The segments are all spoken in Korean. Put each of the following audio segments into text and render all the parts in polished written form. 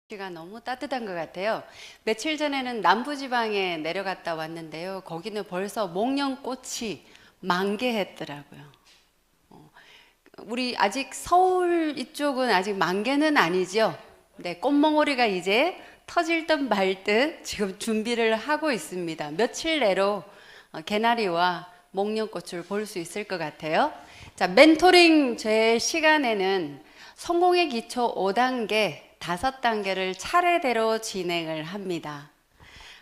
날씨가 너무 따뜻한 것 같아요. 며칠 전에는 남부지방에 내려갔다 왔는데요. 거기는 벌써 목련꽃이 만개했더라고요. 우리 아직 서울 이쪽은 아직 만개는 아니죠. 네, 꽃몽오리가 이제 터질 듯 말 듯 지금 준비를 하고 있습니다. 며칠 내로 개나리와 목련꽃을 볼 수 있을 것 같아요. 자, 멘토링 제 시간에는 성공의 기초 5단계, 5단계를 차례대로 진행을 합니다.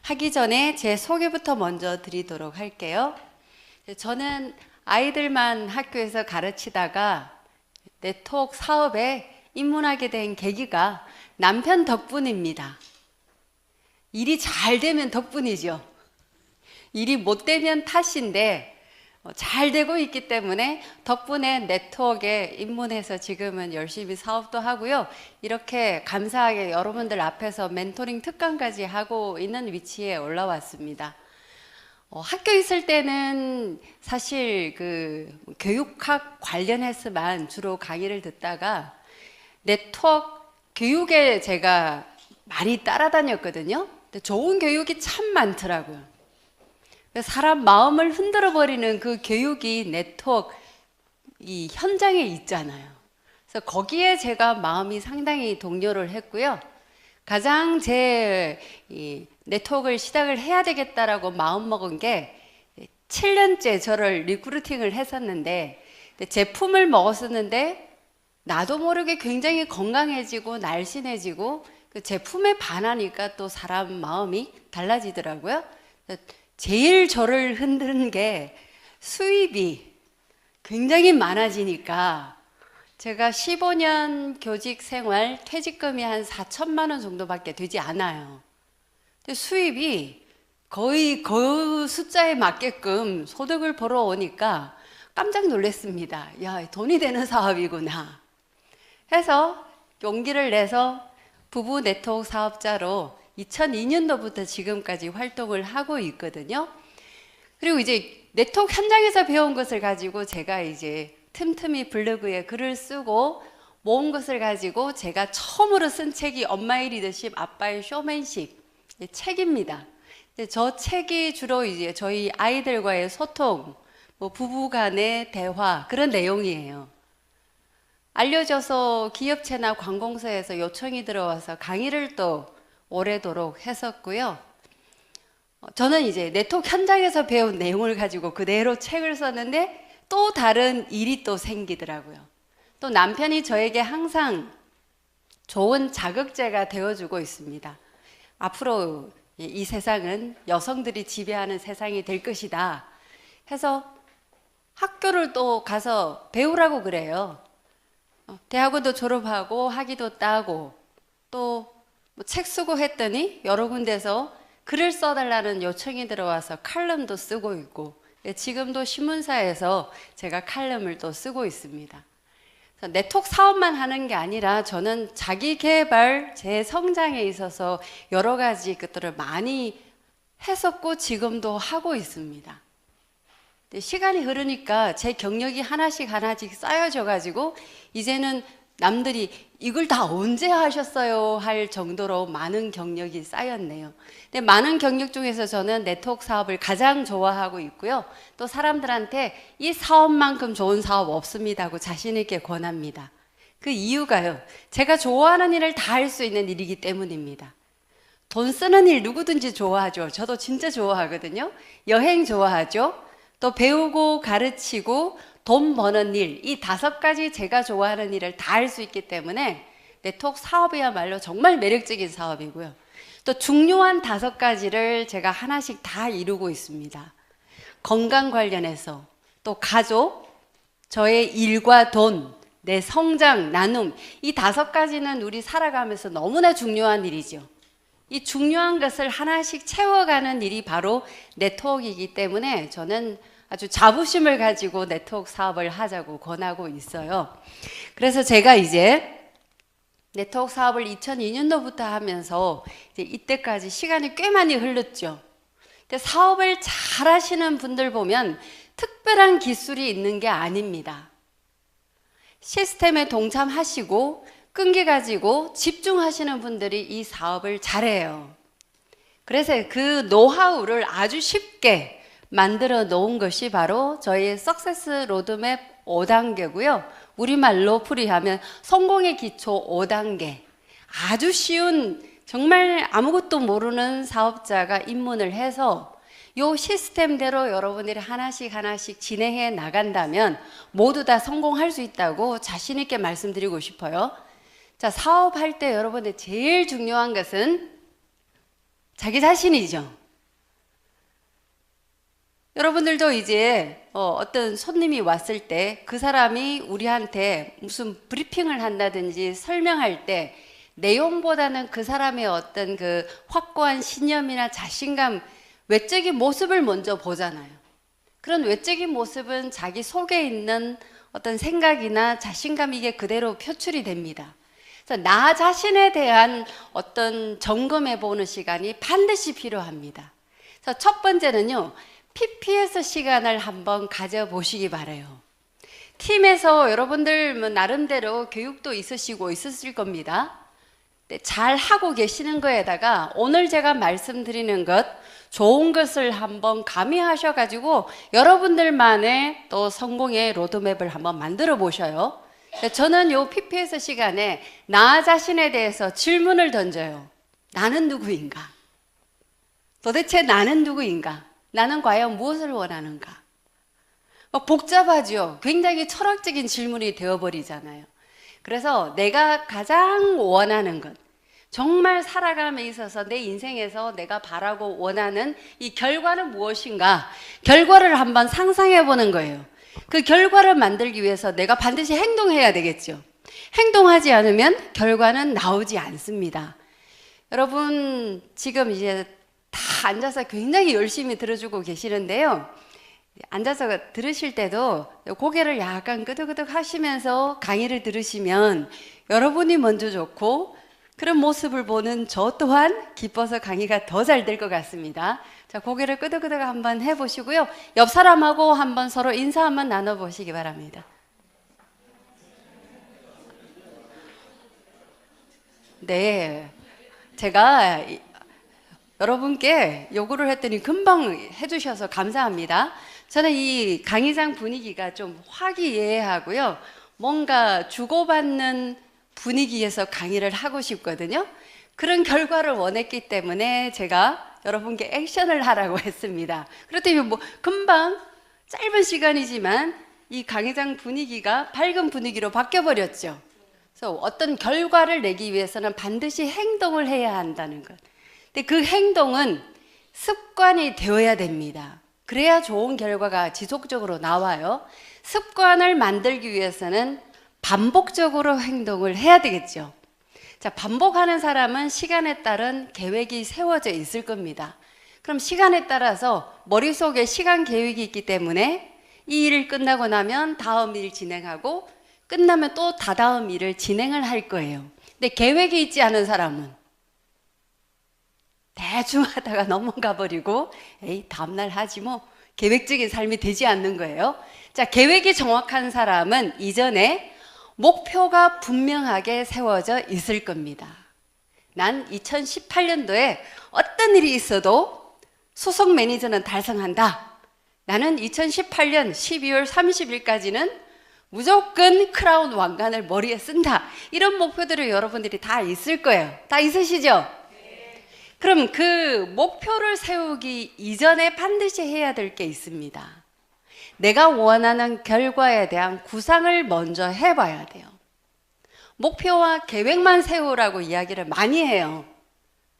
하기 전에 제 소개부터 먼저 드리도록 할게요. 저는 아이들만 학교에서 가르치다가 네트워크 사업에 입문하게 된 계기가 남편 덕분입니다. 일이 잘 되면 덕분이죠. 일이 못 되면 탓인데 잘 되고 있기 때문에 덕분에 네트워크에 입문해서 지금은 열심히 사업도 하고요. 이렇게 감사하게 여러분들 앞에서 멘토링 특강까지 하고 있는 위치에 올라왔습니다. 학교 있을 때는 사실 그 교육학 관련해서만 주로 강의를 듣다가 네트워크 교육에 제가 많이 따라다녔거든요. 근데 좋은 교육이 참 많더라고요. 사람 마음을 흔들어 버리는 그 교육이 네트워크 이 현장에 있잖아요. 그래서 거기에 제가 마음이 상당히 동요를 했고요. 가장 제 네트워크를 시작을 해야 되겠다라고 마음 먹은 게 7년째 저를 리크루팅을 했었는데 제품을 먹었었는데 나도 모르게 굉장히 건강해지고 날씬해지고 그 제품에 반하니까 또 사람 마음이 달라지더라고요. 제일 저를 흔드는 게 수입이 굉장히 많아지니까 제가 15년 교직 생활 퇴직금이 한 4천만 원 정도밖에 되지 않아요. 근데 수입이 거의 그 숫자에 맞게끔 소득을 벌어오니까 깜짝 놀랐습니다. 야, 돈이 되는 사업이구나. 해서 용기를 내서 부부 네트워크 사업자로 2002년도부터 지금까지 활동을 하고 있거든요. 그리고 이제 네트워크 현장에서 배운 것을 가지고 제가 이제 틈틈이 블로그에 글을 쓰고 모은 것을 가지고 제가 처음으로 쓴 책이 엄마의 리더십, 아빠의 쇼맨십 책입니다. 저 책이 주로 이제 저희 아이들과의 소통, 뭐 부부 간의 대화 그런 내용이에요. 알려져서 기업체나 관공서에서 요청이 들어와서 강의를 또 오래도록 했었고요. 저는 이제 네트워크 현장에서 배운 내용을 가지고 그대로 책을 썼는데 또 다른 일이 또 생기더라고요. 또 남편이 저에게 항상 좋은 자극제가 되어주고 있습니다. 앞으로 이 세상은 여성들이 지배하는 세상이 될 것이다 해서 학교를 또 가서 배우라고 그래요. 대학원도 졸업하고 학위도 따고 또 뭐 책 쓰고 했더니 여러 군데서 글을 써달라는 요청이 들어와서 칼럼도 쓰고 있고 지금도 신문사에서 제가 칼럼을 또 쓰고 있습니다. 그래서 네트워크 사업만 하는 게 아니라 저는 자기 개발, 제 성장에 있어서 여러 가지 것들을 많이 했었고 지금도 하고 있습니다. 시간이 흐르니까 제 경력이 하나씩 쌓여져 가지고 이제는 남들이 이걸 다 언제 하셨어요 할 정도로 많은 경력이 쌓였네요. 근데 많은 경력 중에서 저는 네트워크 사업을 가장 좋아하고 있고요. 또 사람들한테 이 사업만큼 좋은 사업 없습니다고 자신 있게 권합니다. 그 이유가요. 제가 좋아하는 일을 다 할 수 있는 일이기 때문입니다. 돈 쓰는 일 누구든지 좋아하죠. 저도 진짜 좋아하거든요. 여행 좋아하죠. 또 배우고 가르치고 돈 버는 일, 이 5가지 제가 좋아하는 일을 다 할 수 있기 때문에 네트워크 사업이야말로 정말 매력적인 사업이고요. 또 중요한 5가지를 제가 하나씩 다 이루고 있습니다. 건강 관련해서, 또 가족, 저의 일과 돈, 내 성장, 나눔, 이 5가지는 우리 살아가면서 너무나 중요한 일이죠. 이 중요한 것을 하나씩 채워가는 일이 바로 네트워크이기 때문에 저는 아주 자부심을 가지고 네트워크 사업을 하자고 권하고 있어요. 그래서 제가 이제 네트워크 사업을 2002년도부터 하면서 이제 이때까지 시간이 꽤 많이 흘렀죠. 근데 사업을 잘 하시는 분들 보면 특별한 기술이 있는 게 아닙니다. 시스템에 동참하시고 끈기 가지고 집중하시는 분들이 이 사업을 잘해요. 그래서 그 노하우를 아주 쉽게 만들어 놓은 것이 바로 저희의 석세스 로드맵 5단계고요. 우리말로 풀이하면 성공의 기초 5단계. 아주 쉬운, 정말 아무것도 모르는 사업자가 입문을 해서 요 시스템대로 여러분들이 하나씩 하나씩 진행해 나간다면 모두 다 성공할 수 있다고 자신 있게 말씀드리고 싶어요. 자, 사업할 때 여러분들 제일 중요한 것은 자기 자신이죠. 여러분들도 이제 어떤 손님이 왔을 때 그 사람이 우리한테 무슨 브리핑을 한다든지 설명할 때 내용보다는 그 사람의 어떤 그 확고한 신념이나 자신감, 외적인 모습을 먼저 보잖아요. 그런 외적인 모습은 자기 속에 있는 어떤 생각이나 자신감, 이게 그대로 표출이 됩니다. 그래서 나 자신에 대한 어떤 점검해 보는 시간이 반드시 필요합니다. 그래서 첫 번째는요, PPS 시간을 한번 가져보시기 바라요. 팀에서 여러분들 뭐 나름대로 교육도 있으실 겁니다. 잘 하고 계시는 거에다가 오늘 제가 말씀드리는 것, 좋은 것을 한번 가미하셔가지고 여러분들만의 또 성공의 로드맵을 한번 만들어 보셔요. 저는 요 PPS 시간에 나 자신에 대해서 질문을 던져요. 나는 누구인가? 도대체 나는 누구인가? 나는 과연 무엇을 원하는가? 막 복잡하죠. 굉장히 철학적인 질문이 되어버리잖아요. 그래서 내가 가장 원하는 것, 정말 살아감에 있어서 내 인생에서 내가 바라고 원하는 이 결과는 무엇인가? 결과를 한번 상상해 보는 거예요. 그 결과를 만들기 위해서 내가 반드시 행동해야 되겠죠. 행동하지 않으면 결과는 나오지 않습니다. 여러분 지금 이제 다 앉아서 굉장히 열심히 들어주고 계시는데요. 앉아서 들으실 때도 고개를 약간 끄덕끄덕 하시면서 강의를 들으시면 여러분이 먼저 좋고 그런 모습을 보는 저 또한 기뻐서 강의가 더 잘 될 것 같습니다. 자, 고개를 끄덕끄덕 한번 해보시고요. 옆 사람하고 한번 서로 인사 한번 나눠보시기 바랍니다. 네, 제가 여러분께 요구를 했더니 금방 해주셔서 감사합니다. 저는 이 강의장 분위기가 좀 화기애애하고요. 뭔가 주고받는 분위기에서 강의를 하고 싶거든요. 그런 결과를 원했기 때문에 제가 여러분께 액션을 하라고 했습니다. 그렇다면 뭐 금방 짧은 시간이지만 이 강의장 분위기가 밝은 분위기로 바뀌어버렸죠. 그래서 어떤 결과를 내기 위해서는 반드시 행동을 해야 한다는 것. 근데 그 행동은 습관이 되어야 됩니다. 그래야 좋은 결과가 지속적으로 나와요. 습관을 만들기 위해서는 반복적으로 행동을 해야 되겠죠. 자, 반복하는 사람은 시간에 따른 계획이 세워져 있을 겁니다. 그럼 시간에 따라서 머릿속에 시간 계획이 있기 때문에 이 일을 끝나고 나면 다음 일 진행하고 끝나면 또 다다음 일을 진행을 할 거예요. 근데 계획이 있지 않은 사람은 대충 하다가 넘어가 버리고 에이 다음날 하지 뭐, 계획적인 삶이 되지 않는 거예요. 자, 계획이 정확한 사람은 이전에 목표가 분명하게 세워져 있을 겁니다. 난 2018년도에 어떤 일이 있어도 수석 매니저는 달성한다. 나는 2018년 12월 30일까지는 무조건 크라운 왕관을 머리에 쓴다. 이런 목표들을 여러분들이 다 있을 거예요. 다 있으시죠? 그럼 그 목표를 세우기 이전에 반드시 해야 될 게 있습니다. 내가 원하는 결과에 대한 구상을 먼저 해봐야 돼요. 목표와 계획만 세우라고 이야기를 많이 해요.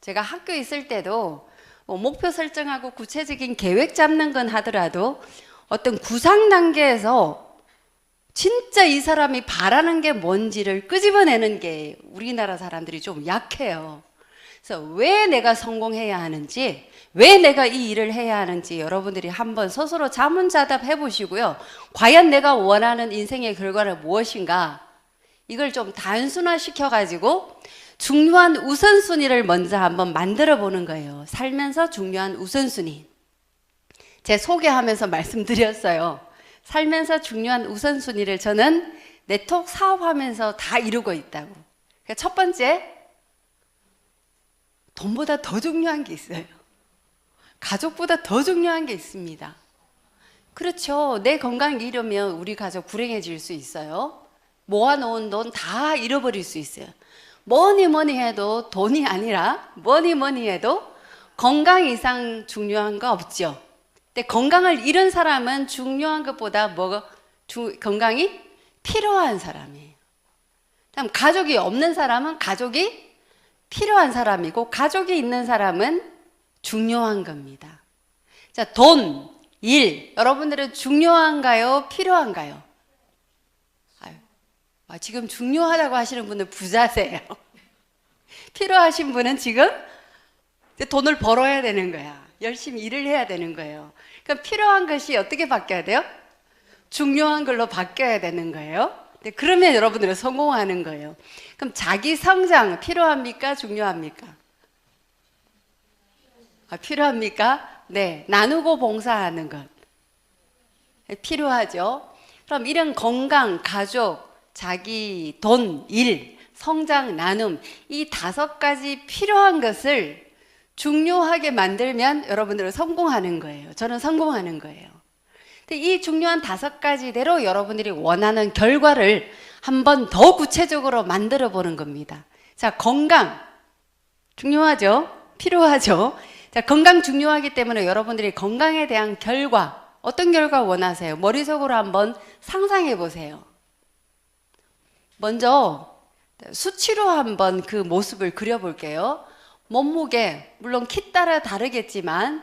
제가 학교에 있을 때도 목표 설정하고 구체적인 계획 잡는 건 하더라도 어떤 구상 단계에서 진짜 이 사람이 바라는 게 뭔지를 끄집어내는 게 우리나라 사람들이 좀 약해요. 그래서 왜 내가 성공해야 하는지, 왜 내가 이 일을 해야 하는지 여러분들이 한번 스스로 자문자답 해보시고요. 과연 내가 원하는 인생의 결과는 무엇인가? 이걸 좀 단순화시켜가지고 중요한 우선순위를 먼저 한번 만들어 보는 거예요. 살면서 중요한 우선순위. 제 소개하면서 말씀드렸어요. 살면서 중요한 우선순위를 저는 네트워크 사업하면서 다 이루고 있다고. 그러니까 첫 번째, 돈보다 더 중요한 게 있어요. 가족보다 더 중요한 게 있습니다. 그렇죠. 내 건강 잃으면 우리 가족 불행해질 수 있어요. 모아놓은 돈 다 잃어버릴 수 있어요. 뭐니 해도 돈이 아니라 뭐니 해도 건강 이상 중요한 거 없죠. 근데 건강을 잃은 사람은 중요한 것보다 건강이 필요한 사람이에요. 그다음 가족이 없는 사람은 가족이 필요한 사람이고, 가족이 있는 사람은 중요한 겁니다. 자, 돈, 일, 여러분들은 중요한가요? 필요한가요? 지금 중요하다고 하시는 분들 부자세요. 필요하신 분은 지금 돈을 벌어야 되는 거야. 열심히 일을 해야 되는 거예요. 그럼 필요한 것이 어떻게 바뀌어야 돼요? 중요한 걸로 바뀌어야 되는 거예요. 그러면 여러분들은 성공하는 거예요. 그럼 자기 성장 필요합니까? 중요합니까? 필요합니까? 네, 나누고 봉사하는 것 필요하죠. 그럼 이런 건강, 가족, 자기, 돈, 일, 성장, 나눔, 이 5가지 필요한 것을 중요하게 만들면 여러분들은 성공하는 거예요. 저는 성공하는 거예요. 근데 이 중요한 5가지대로 여러분들이 원하는 결과를 한번 더 구체적으로 만들어 보는 겁니다. 자, 건강 중요하죠? 필요하죠? 자, 건강 중요하기 때문에 여러분들이 건강에 대한 결과, 어떤 결과 원하세요? 머릿속으로 한번 상상해 보세요. 먼저 수치로 한번 그 모습을 그려볼게요. 몸무게, 물론 키 따라 다르겠지만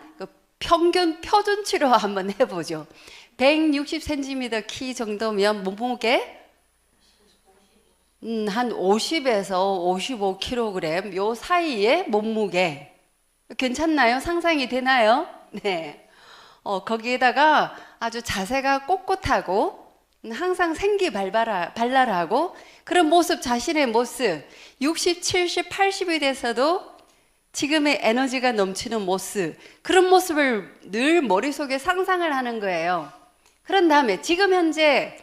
평균 표준치로 한번 해보죠. 160cm 키 정도면 몸무게 한 50에서 55kg 요 사이의 몸무게 괜찮나요? 상상이 되나요? 네. 거기에다가 아주 자세가 꼿꼿하고 항상 생기발랄하고 그런 모습, 자신의 모습 60, 70, 80이 돼서도 지금의 에너지가 넘치는 모습, 그런 모습을 늘 머릿속에 상상을 하는 거예요. 그런 다음에 지금 현재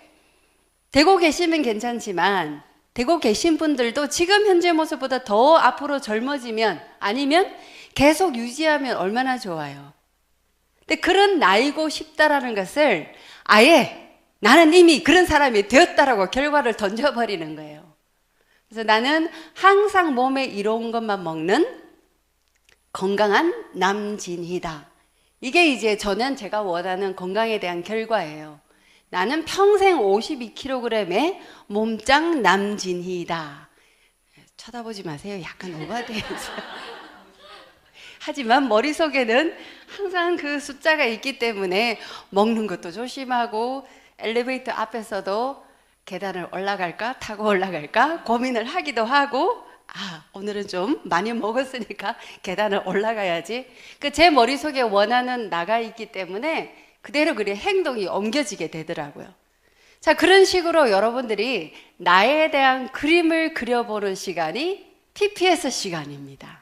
되고 계시면 괜찮지만 되고 계신 분들도 지금 현재 모습보다 더 앞으로 젊어지면, 아니면 계속 유지하면 얼마나 좋아요. 근데 그런 나이고 싶다라는 것을 아예 나는 이미 그런 사람이 되었다라고 결과를 던져버리는 거예요. 그래서 나는 항상 몸에 이로운 것만 먹는 건강한 남진희다. 이게 이제 저는 제가 원하는 건강에 대한 결과예요. 나는 평생 52kg의 몸짱 남진희다. 쳐다보지 마세요. 약간 오바돼요. 하지만 머릿속에는 항상 그 숫자가 있기 때문에 먹는 것도 조심하고 엘리베이터 앞에서도 계단을 올라갈까 타고 올라갈까 고민을 하기도 하고, 오늘은 좀 많이 먹었으니까 계단을 올라가야지. 제 머릿속에 원하는 나가 있기 때문에 그대로 그래 행동이 옮겨지게 되더라고요. 자, 그런 식으로 여러분들이 나에 대한 그림을 그려보는 시간이 PPS 시간입니다.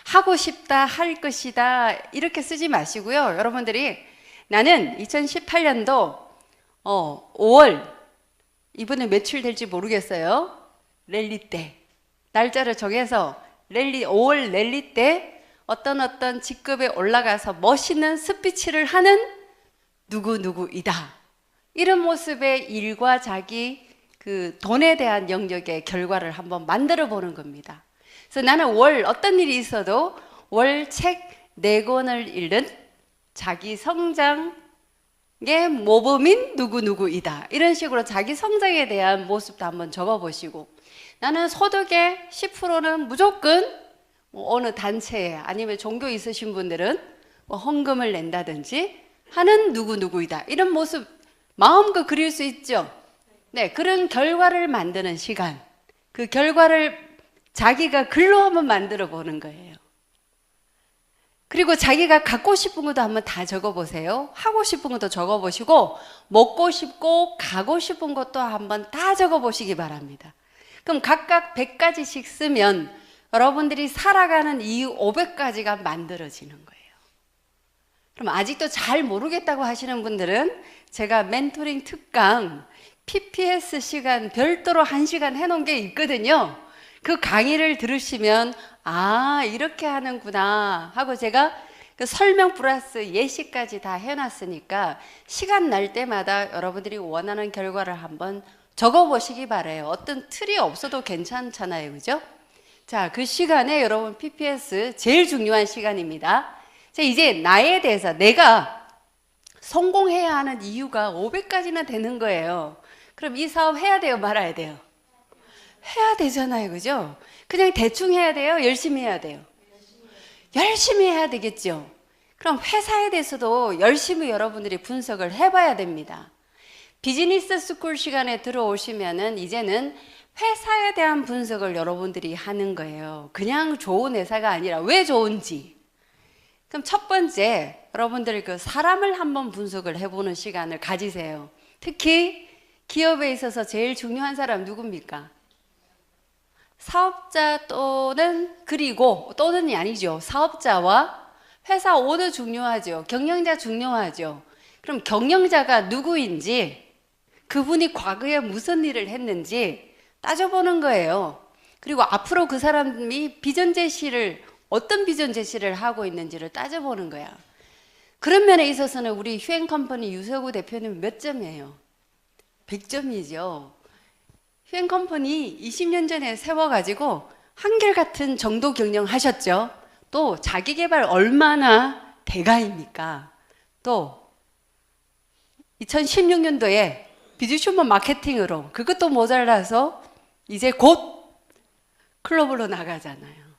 하고 싶다, 할 것이다 이렇게 쓰지 마시고요. 여러분들이 나는 2018년도 5월, 이번에 며칠 될지 모르겠어요. 랠리 때 날짜를 정해서 5월 랠리 때 어떤 직급에 올라가서 멋있는 스피치를 하는 누구누구이다. 이런 모습의 일과 자기 그 돈에 대한 영역의 결과를 한번 만들어 보는 겁니다. 그래서 나는 월 어떤 일이 있어도 월 책 4권을 읽는 자기 성장의 모범인 누구누구이다. 이런 식으로 자기 성장에 대한 모습도 한번 적어보시고, 나는 소득의 10%는 무조건 어느 단체에, 아니면 종교 있으신 분들은 헌금을 낸다든지 하는 누구누구이다. 이런 모습 마음껏 그릴 수 있죠. 네, 그런 결과를 만드는 시간, 그 결과를 자기가 글로 한번 만들어 보는 거예요. 그리고 자기가 갖고 싶은 것도 한번 다 적어보세요. 하고 싶은 것도 적어보시고, 먹고 싶고 가고 싶은 것도 한번 다 적어보시기 바랍니다. 그럼 각각 100가지씩 쓰면 여러분들이 살아가는 이 500가지가 만들어지는 거예요. 그럼 아직도 잘 모르겠다고 하시는 분들은 제가 멘토링 특강 PPS 시간 별도로 1시간 해놓은 게 있거든요. 그 강의를 들으시면 아, 이렇게 하는구나 하고 제가 그 설명 플러스 예시까지 다 해놨으니까 시간 날 때마다 여러분들이 원하는 결과를 한번 적어보시기 바라요. 어떤 틀이 없어도 괜찮잖아요. 그죠? 자, 그 시간에 여러분 PPS 제일 중요한 시간입니다. 자, 이제 나에 대해서 내가 성공해야 하는 이유가 500가지나 되는 거예요. 그럼 이 사업 해야 돼요? 말아야 돼요? 해야 되잖아요. 그죠? 그냥 대충 해야 돼요? 열심히 해야 돼요? 열심히 해야 되겠죠. 그럼 회사에 대해서도 열심히 여러분들이 분석을 해봐야 됩니다. 비즈니스 스쿨 시간에 들어오시면은 이제는 회사에 대한 분석을 여러분들이 하는 거예요. 그냥 좋은 회사가 아니라 왜 좋은지. 그럼 첫 번째, 여러분들 그 사람을 한번 분석을 해보는 시간을 가지세요. 특히 기업에 있어서 제일 중요한 사람 누굽니까? 사업자 또는이 아니죠. 사업자와 회사 오너 중요하죠. 경영자 중요하죠. 그럼 경영자가 누구인지, 그분이 과거에 무슨 일을 했는지 따져보는 거예요. 그리고 앞으로 그 사람이 비전 제시를, 어떤 비전 제시를 하고 있는지를 따져보는 거야. 그런 면에 있어서는 우리 휴행컴퍼니 유서구 대표님 몇 점이에요? 100점이죠. 휴행컴퍼니 20년 전에 세워가지고 한결같은 정도 경영하셨죠. 또 자기개발 얼마나 대가입니까? 또 2016년도에 비즈슈먼 마케팅으로 그것도 모자라서 이제 곧 클로벌로 나가잖아요.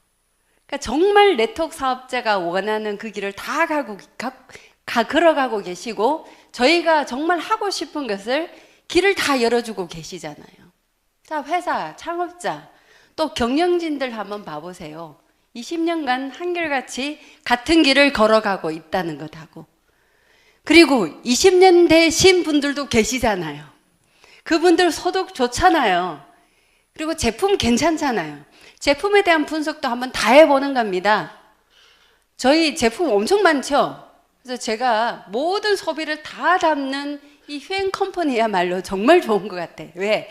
그러니까 정말 네트워크 사업자가 원하는 그 길을 다 걸어가고 계시고 저희가 정말 하고 싶은 것을 길을 다 열어주고 계시잖아요. 자, 회사, 창업자, 또 경영진들 한번 봐보세요. 20년간 한결같이 같은 길을 걸어가고 있다는 것하고, 그리고 20년 되신 분들도 계시잖아요. 그분들 소득 좋잖아요. 그리고 제품 괜찮잖아요. 제품에 대한 분석도 한번 다 해보는 겁니다. 저희 제품 엄청 많죠? 그래서 제가 모든 소비를 다 담는 이 휴행 컴퍼니야말로 정말 좋은 것 같아요. 왜?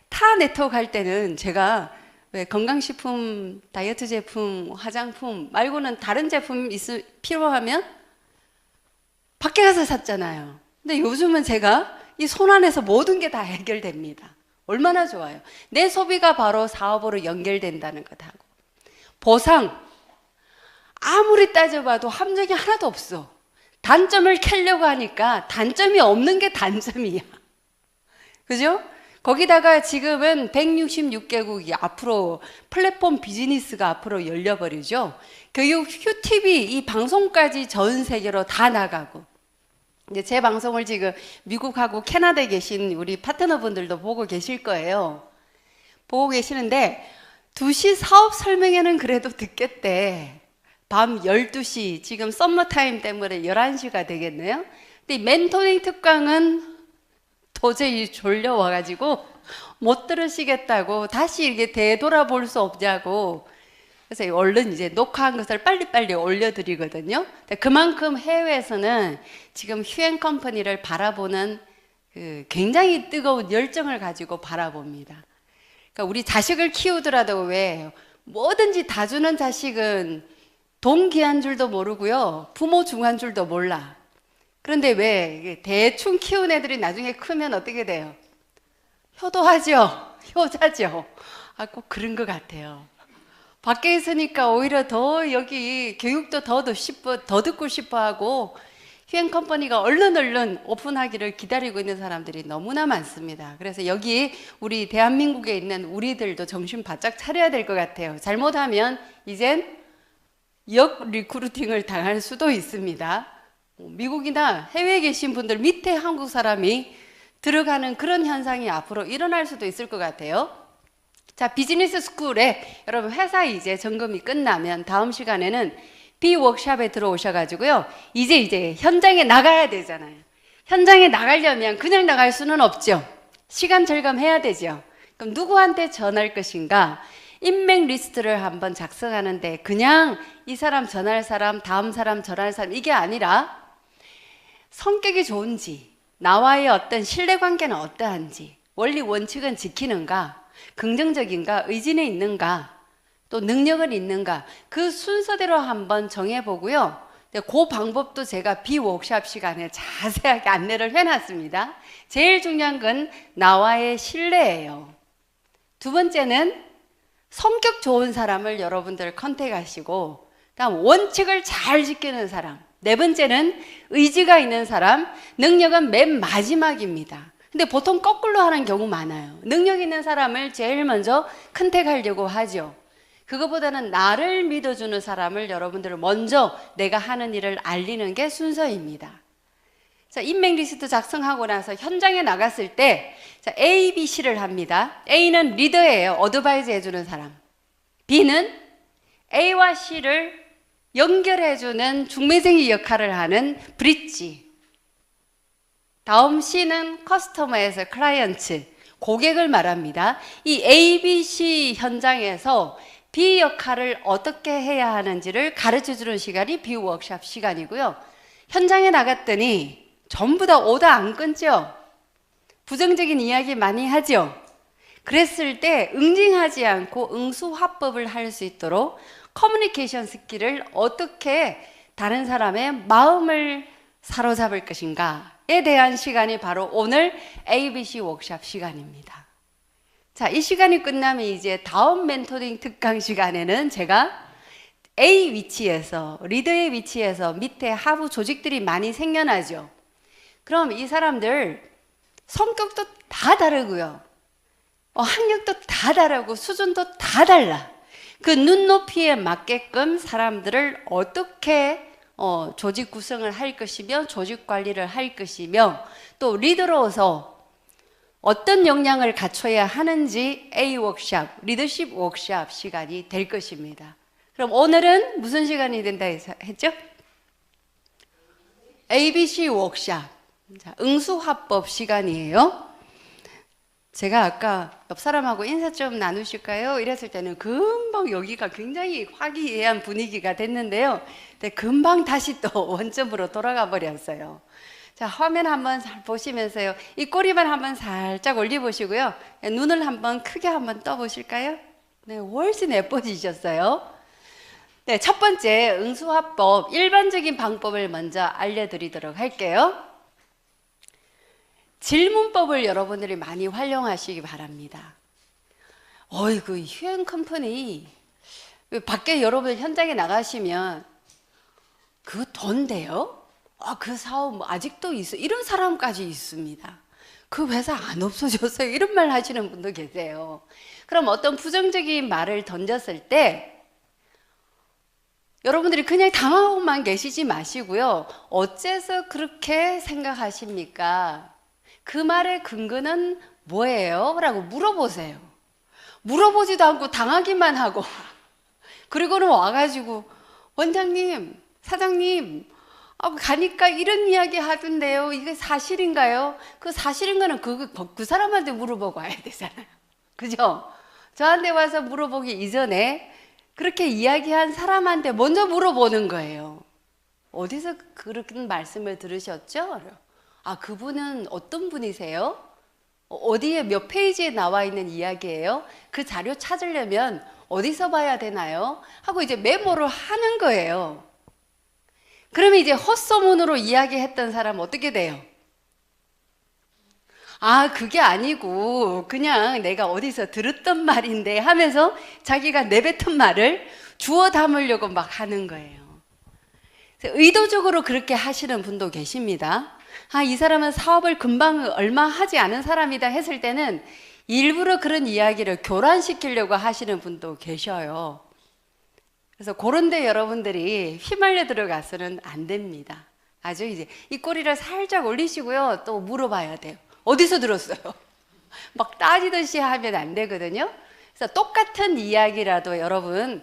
타 네트워크 할 때는 제가 왜 건강식품, 다이어트 제품, 화장품 말고는 다른 제품 필요하면 밖에 가서 샀잖아요. 근데 요즘은 제가 이 손 안에서 모든 게 다 해결됩니다. 얼마나 좋아요. 내 소비가 바로 사업으로 연결된다는 것하고, 보상 아무리 따져봐도 함정이 하나도 없어. 단점을 캐려고 하니까 단점이 없는 게 단점이야. 그죠? 거기다가 지금은 166개국이 앞으로 플랫폼 비즈니스가 앞으로 열려버리죠. 교육 휴TV 이 방송까지 전 세계로 다 나가고, 이제 제 방송을 지금 미국하고 캐나다에 계신 우리 파트너분들도 보고 계실 거예요. 보고 계시는데 2시 사업 설명회는 그래도 듣겠대. 밤 12시, 지금 썸머타임 때문에 11시가 되겠네요. 근데 멘토링 특강은 도저히 졸려와가지고 못 들으시겠다고 다시 이렇게 되돌아볼 수 없냐고, 그래서 얼른 이제 녹화한 것을 빨리빨리 올려드리거든요. 그만큼 해외에서는 지금 휴행 컴퍼니를 바라보는 그 굉장히 뜨거운 열정을 가지고 바라봅니다. 그러니까 우리 자식을 키우더라도 왜 뭐든지 다 주는 자식은 돈 귀한 줄도 모르고요, 부모 중한 줄도 몰라. 그런데 왜 대충 키운 애들이 나중에 크면 어떻게 돼요? 효도하죠. 효자죠. 아, 꼭 그런 것 같아요. 밖에 있으니까 오히려 더 여기 교육도 더 듣고 싶어 하고, 휴행 컴퍼니가 얼른 오픈하기를 기다리고 있는 사람들이 너무나 많습니다. 그래서 여기 우리 대한민국에 있는 우리들도 정신 바짝 차려야 될 것 같아요. 잘못하면 이젠 역 리크루팅을 당할 수도 있습니다. 미국이나 해외에 계신 분들 밑에 한국 사람이 들어가는 그런 현상이 앞으로 일어날 수도 있을 것 같아요. 자, 비즈니스 스쿨에 여러분 회사 이제 점검이 끝나면 다음 시간에는 B 워크샵에 들어오셔가지고요, 이제 현장에 나가야 되잖아요. 현장에 나가려면 그냥 나갈 수는 없죠. 시간 절감해야 되죠. 그럼 누구한테 전할 것인가? 인맥 리스트를 한번 작성하는데 그냥 이 사람 전할 사람, 다음 사람 전할 사람 이게 아니라 성격이 좋은지, 나와의 어떤 신뢰관계는 어떠한지, 원리 원칙은 지키는가, 긍정적인가? 의진에 있는가? 또 능력은 있는가? 그 순서대로 한번 정해보고요. 그 방법도 제가 비워크샵 시간에 자세하게 안내를 해놨습니다. 제일 중요한 건 나와의 신뢰예요. 두 번째는 성격 좋은 사람을 여러분들 컨택하시고, 다음 원칙을 잘 지키는 사람. 네 번째는 의지가 있는 사람. 능력은 맨 마지막입니다. 근데 보통 거꾸로 하는 경우 많아요. 능력 있는 사람을 제일 먼저 컨택하려고 하죠. 그거보다는 나를 믿어주는 사람을 여러분들 먼저 내가 하는 일을 알리는 게 순서입니다. 자, 인맥 리스트 작성하고 나서 현장에 나갔을 때 자, A, B, C를 합니다. A는 리더예요. 어드바이즈 해주는 사람. B는 A와 C를 연결해주는 중매쟁이 역할을 하는 브릿지. 다음 C는 커스터머에서 클라이언트, 고객을 말합니다. 이 A, B, C 현장에서 B 역할을 어떻게 해야 하는지를 가르쳐주는 시간이 B 워크샵 시간이고요. 현장에 나갔더니 전부 다 오다 안 끊죠? 부정적인 이야기 많이 하죠? 그랬을 때 응징하지 않고 응수화법을 할 수 있도록 커뮤니케이션 스킬을 어떻게 다른 사람의 마음을 사로잡을 것인가에 대한 시간이 바로 오늘 ABC 워크샵 시간입니다. 자, 이 시간이 끝나면 이제 다음 멘토링 특강 시간에는 제가 A 위치에서, 리더의 위치에서 밑에 하부 조직들이 많이 생겨나죠. 그럼 이 사람들 성격도 다 다르고요. 학력도 다 다르고 수준도 다 달라. 그 눈높이에 맞게끔 사람들을 어떻게 조직 구성을 할 것이며 조직 관리를 할 것이며 또 리더로서 어떤 역량을 갖춰야 하는지 A 워크샵, 리더십 워크샵 시간이 될 것입니다. 그럼 오늘은 무슨 시간이 된다 했죠? ABC 워크샵, 자, 응수화법 시간이에요. 제가 아까 옆 사람하고 인사 좀 나누실까요? 이랬을 때는 금방 여기가 굉장히 화기애애한 분위기가 됐는데요. 근데 금방 다시 또 원점으로 돌아가 버렸어요. 자, 화면 한번 잘 보시면서요. 이 꼬리만 한번 살짝 올려보시고요. 눈을 한번 크게 한번 떠보실까요? 네, 훨씬 예뻐지셨어요. 네, 첫 번째 응수화법 일반적인 방법을 먼저 알려드리도록 할게요. 질문법을 여러분들이 많이 활용하시기 바랍니다. 어이구, 휴행 컴퍼니 밖에 여러분 현장에 나가시면 그 돈대요? 그 사업 뭐 아직도 있어? 이런 사람까지 있습니다. 그 회사 안 없어졌어요? 이런 말 하시는 분도 계세요. 그럼 어떤 부정적인 말을 던졌을 때 여러분들이 그냥 당하고만 계시지 마시고요. 어째서 그렇게 생각하십니까? 그 말의 근거는 뭐예요? 라고 물어보세요. 물어보지도 않고 당하기만 하고 그리고는 와가지고 원장님, 사장님 가니까 이런 이야기 하던데요. 이게 사실인가요? 그 사실인 거는 그 사람한테 물어보고 와야 되잖아요. 그죠? 저한테 와서 물어보기 이전에 그렇게 이야기한 사람한테 먼저 물어보는 거예요. 어디서 그런 말씀을 들으셨죠? 그분은 어떤 분이세요? 어디에 몇 페이지에 나와 있는 이야기예요? 그 자료 찾으려면 어디서 봐야 되나요? 하고 이제 메모를 하는 거예요. 그러면 이제 헛소문으로 이야기했던 사람 어떻게 돼요? 그게 아니고 그냥 내가 어디서 들었던 말인데 하면서 자기가 내뱉은 말을 주워 담으려고 막 하는 거예요. 의도적으로 그렇게 하시는 분도 계십니다. 이 사람은 사업을 금방 얼마 하지 않은 사람이다 했을 때는 일부러 그런 이야기를 교란시키려고 하시는 분도 계셔요. 그래서 그런데 여러분들이 휘말려 들어가서는 안 됩니다. 아주 이제 이 꼬리를 살짝 올리시고요. 또 물어봐야 돼요. 어디서 들었어요? 막 따지듯이 하면 안 되거든요. 그래서 똑같은 이야기라도 여러분,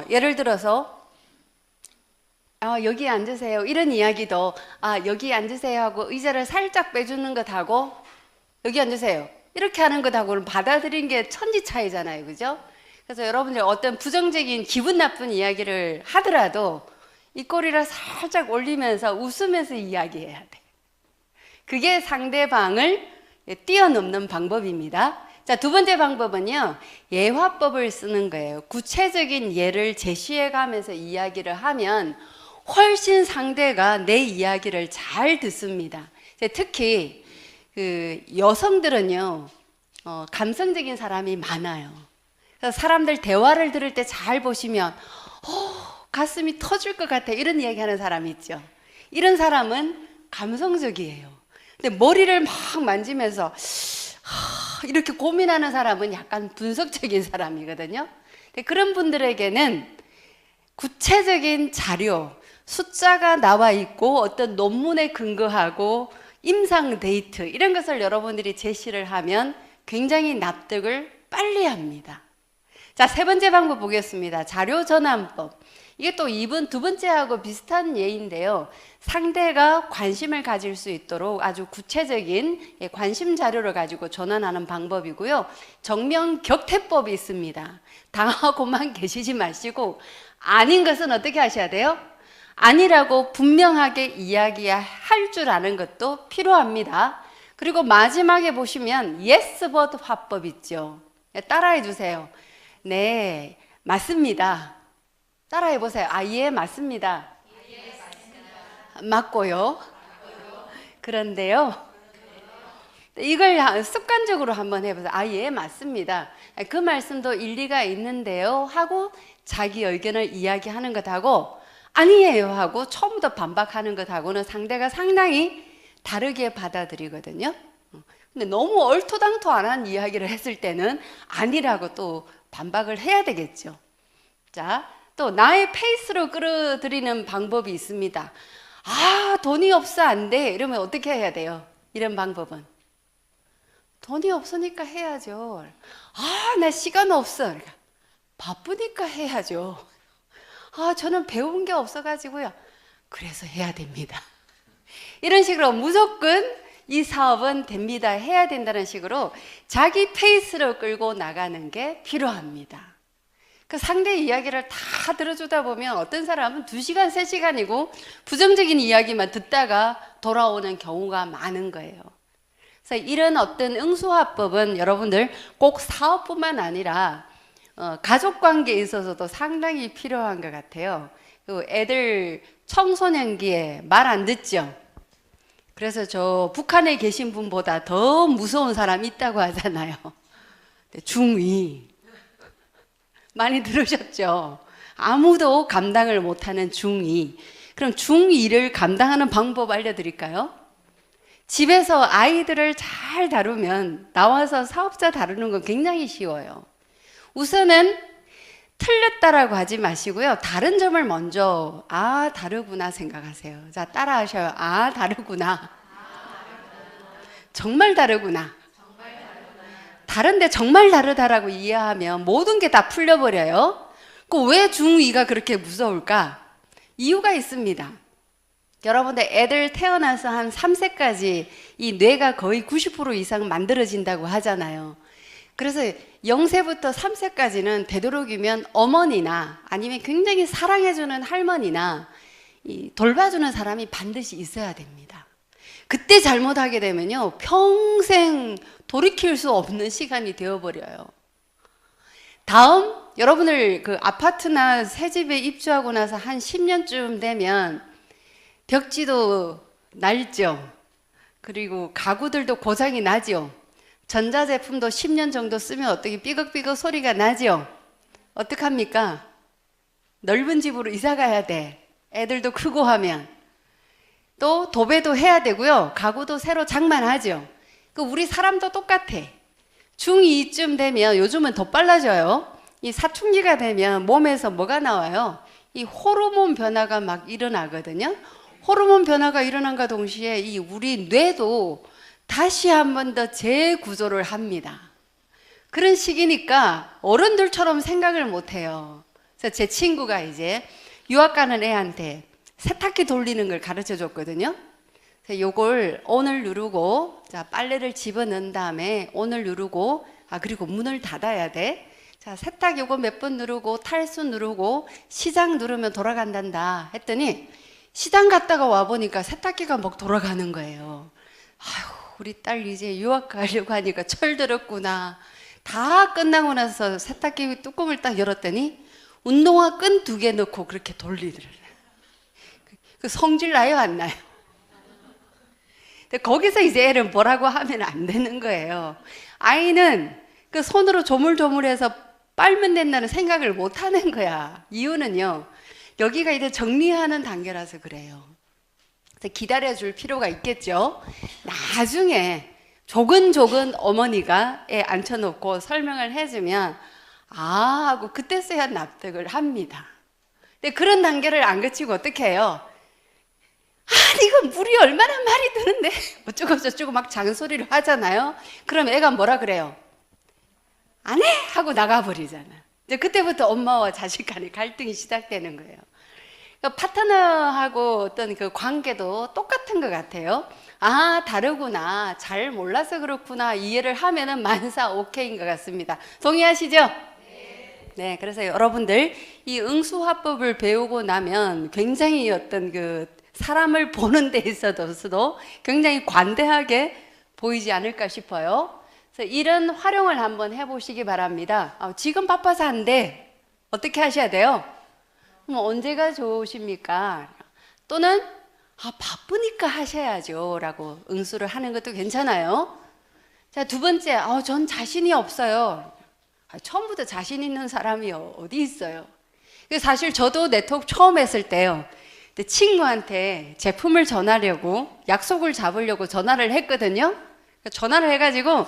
예를 들어서 여기 앉으세요. 이런 이야기도 여기 앉으세요 하고 의자를 살짝 빼주는 것하고 여기 앉으세요. 이렇게 하는 것하고는 받아들인 게 천지 차이잖아요. 그죠? 그래서 여러분들 어떤 부정적인 기분 나쁜 이야기를 하더라도 이 꼬리를 살짝 올리면서 웃으면서 이야기해야 돼. 그게 상대방을 뛰어넘는 방법입니다. 자, 자, 두 번째 방법은요, 예화법을 쓰는 거예요. 구체적인 예를 제시해 가면서 이야기를 하면 훨씬 상대가 내 이야기를 잘 듣습니다. 특히 그 여성들은요, 감성적인 사람이 많아요. 그래서 사람들 대화를 들을 때 잘 보시면 가슴이 터질 것 같아, 이런 이야기 하는 사람이 있죠. 이런 사람은 감성적이에요. 근데 머리를 막 만지면서 이렇게 고민하는 사람은 약간 분석적인 사람이거든요. 근데 그런 분들에게는 구체적인 자료, 숫자가 나와 있고 어떤 논문에 근거하고 임상 데이트, 이런 것을 여러분들이 제시를 하면 굉장히 납득을 빨리 합니다. 자, 세 번째 방법 보겠습니다. 자료 전환법. 이게 또 두 번째하고 비슷한 예인데요. 상대가 관심을 가질 수 있도록 아주 구체적인 관심 자료를 가지고 전환하는 방법이고요. 정명격퇴법이 있습니다. 당하고만 계시지 마시고 아닌 것은 어떻게 하셔야 돼요? 아니라고 분명하게 이야기할 줄 아는 것도 필요합니다. 그리고 마지막에 보시면 yes but 화법 있죠. 따라해 주세요. 네, 맞습니다. 따라해 보세요. 아, 예, 맞습니다. 맞고요. 그런데요, 이걸 습관적으로 한번 해보세요. 아, 예, 맞습니다. 그 말씀도 일리가 있는데요 하고 자기 의견을 이야기하는 것하고 아니에요 하고 처음부터 반박하는 것하고는 상대가 상당히 다르게 받아들이거든요. 근데 너무 얼토당토 안 한 이야기를 했을 때는 아니라고 또 반박을 해야 되겠죠. 자, 또 나의 페이스로 끌어들이는 방법이 있습니다. 아, 돈이 없어 안 돼. 이러면 어떻게 해야 돼요? 이런 방법은 돈이 없으니까 해야죠. 아, 나 시간 없어. 그러니까 바쁘니까 해야죠. 아, 저는 배운 게 없어가지고요. 그래서 해야 됩니다. 이런 식으로 무조건 이 사업은 됩니다, 해야 된다는 식으로 자기 페이스로 끌고 나가는 게 필요합니다. 그 상대 이야기를 다 들어주다 보면 어떤 사람은 2시간, 3시간이고 부정적인 이야기만 듣다가 돌아오는 경우가 많은 거예요. 그래서 이런 어떤 응수화법은 여러분들 꼭 사업뿐만 아니라 가족관계에 있어서도 상당히 필요한 것 같아요. 그 애들 청소년기에 말 안 듣죠. 그래서 저 북한에 계신 분보다 더 무서운 사람이 있다고 하잖아요. 중2. 많이 들으셨죠? 아무도 감당을 못하는 중2. 그럼 중2를 감당하는 방법 알려드릴까요? 집에서 아이들을 잘 다루면 나와서 사업자 다루는 건 굉장히 쉬워요. 우선은 틀렸다라고 하지 마시고요. 다른 점을 먼저 아, 다르구나 생각하세요. 자, 따라 하셔요. 아, 다르구나. 정말 다르구나. 다른데 정말 다르다라고 이해하면 모든 게 다 풀려버려요. 그 왜 중2가 그렇게 무서울까? 이유가 있습니다. 여러분들 애들 태어나서 한 3세까지 이 뇌가 거의 90% 이상 만들어진다고 하잖아요. 그래서 0세부터 3세까지는 되도록이면 어머니나 아니면 굉장히 사랑해주는 할머니나 돌봐주는 사람이 반드시 있어야 됩니다. 그때 잘못하게 되면요, 평생 돌이킬 수 없는 시간이 되어버려요. 다음, 여러분들 그 아파트나 새 집에 입주하고 나서 한 10년쯤 되면 벽지도 낡죠. 그리고 가구들도 고장이 나죠. 전자제품도 10년 정도 쓰면 어떻게 삐걱삐걱 소리가 나죠. 어떡합니까? 넓은 집으로 이사 가야 돼. 애들도 크고 하면. 또 도배도 해야 되고요. 가구도 새로 장만하죠. 우리 사람도 똑같아. 중2쯤 되면 요즘은 더 빨라져요. 이 사춘기가 되면 몸에서 뭐가 나와요? 이 호르몬 변화가 막 일어나거든요. 호르몬 변화가 일어난과 동시에 이 우리 뇌도 다시 한 번 더 재구조를 합니다. 그런 시기니까 어른들처럼 생각을 못 해요. 그래서 제 친구가 이제 유학 가는 애한테 세탁기 돌리는 걸 가르쳐 줬거든요. 그래서 요걸 ON을 누르고, 자, 빨래를 집어넣은 다음에 ON을 누르고, 그리고 문을 닫아야 돼. 자, 세탁 요거 몇 번 누르고, 탈수 누르고, 시장 누르면 돌아간단다 했더니 시장 갔다가 와보니까 세탁기가 막 돌아가는 거예요. 아휴, 우리 딸 이제 유학 가려고 하니까 철들었구나. 다 끝나고 나서 세탁기 뚜껑을 딱 열었더니 운동화 끈 2개 넣고 그렇게 돌리더라고요. 그 성질 나요, 안 나요? 근데 거기서 이제 애를 뭐라고 하면 안 되는 거예요. 아이는 그 손으로 조물조물해서 빨면 된다는 생각을 못 하는 거야. 이유는요, 여기가 이제 정리하는 단계라서 그래요. 그래서 기다려줄 필요가 있겠죠. 나중에 조근조근 어머니가 애 앉혀놓고 설명을 해주면 아 하고 그때서야 납득을 합니다. 근데 그런 단계를 안 거치고 어떻게 해요? 아니 이거 물이 얼마나 말이 드는데 어쩌고 저쩌고 막 잔소리를 하잖아요. 그럼 애가 뭐라 그래요? 안 해! 하고 나가버리잖아. 이제 그때부터 엄마와 자식 간의 갈등이 시작되는 거예요. 그러니까 파트너하고 어떤 그 관계도 똑같은 것 같아요. 아, 다르구나. 잘 몰라서 그렇구나. 이해를 하면은 만사 오케이인 것 같습니다. 동의하시죠? 네, 그래서 여러분들 이 응수화법을 배우고 나면 굉장히 어떤 그 사람을 보는 데 있어서도 굉장히 관대하게 보이지 않을까 싶어요. 그래서 이런 활용을 한번 해보시기 바랍니다. 지금 바빠서 안 돼. 어떻게 하셔야 돼요? 언제가 좋으십니까? 또는 바쁘니까 하셔야죠 라고 응수를 하는 것도 괜찮아요. 자, 2번째, 전 자신이 없어요. 처음부터 자신 있는 사람이 어디 있어요? 사실 저도 네트워크 처음 했을 때요, 친구한테 제품을 전하려고 약속을 잡으려고 전화를 했거든요. 전화를 해가지고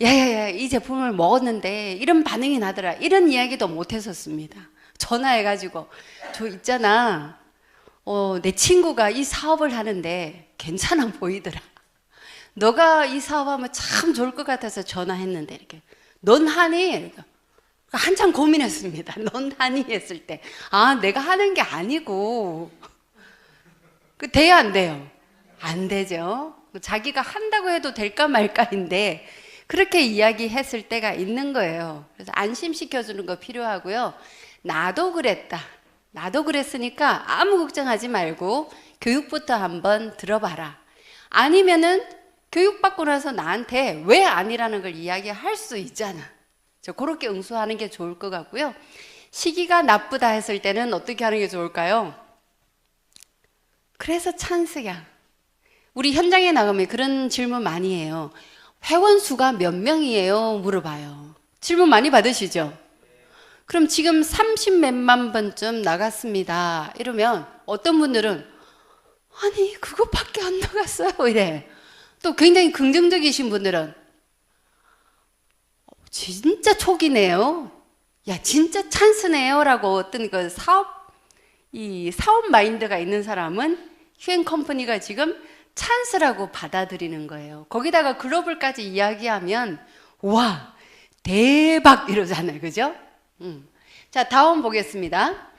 야야야 이 제품을 먹었는데 이런 반응이 나더라, 이런 이야기도 못 했었습니다. 전화해가지고 저 있잖아, 내 친구가 이 사업을 하는데 괜찮아 보이더라. 너가 이 사업하면 참 좋을 것 같아서 전화했는데 이렇게 넌 하니? 그러니까 한참 고민했습니다. 넌 하니? 했을 때 내가 하는 게 아니고 돼야 안 돼요? 안 되죠. 자기가 한다고 해도 될까 말까인데 그렇게 이야기했을 때가 있는 거예요. 그래서 안심시켜주는 거 필요하고요. 나도 그랬다, 나도 그랬으니까 아무 걱정하지 말고 교육부터 한번 들어봐라. 아니면은 교육받고 나서 나한테 왜 아니라는 걸 이야기할 수 있잖아. 그렇게 응수하는 게 좋을 것 같고요. 시기가 나쁘다 했을 때는 어떻게 하는 게 좋을까요? 그래서 찬스야. 우리 현장에 나가면 그런 질문 많이 해요. 회원 수가 몇 명이에요? 물어봐요. 질문 많이 받으시죠? 그럼 지금 30 몇만 번쯤 나갔습니다. 이러면 어떤 분들은 아니 그것밖에 안 나갔어요 이래. 또 굉장히 긍정적이신 분들은 진짜 촉이네요, 야 진짜 찬스네요 라고 어떤 그 사업 마인드가 있는 사람은 휴행 컴퍼니가 지금 찬스라고 받아들이는 거예요. 거기다가 글로벌까지 이야기하면 와 대박 이러잖아요, 그죠? 자, 다음 보겠습니다.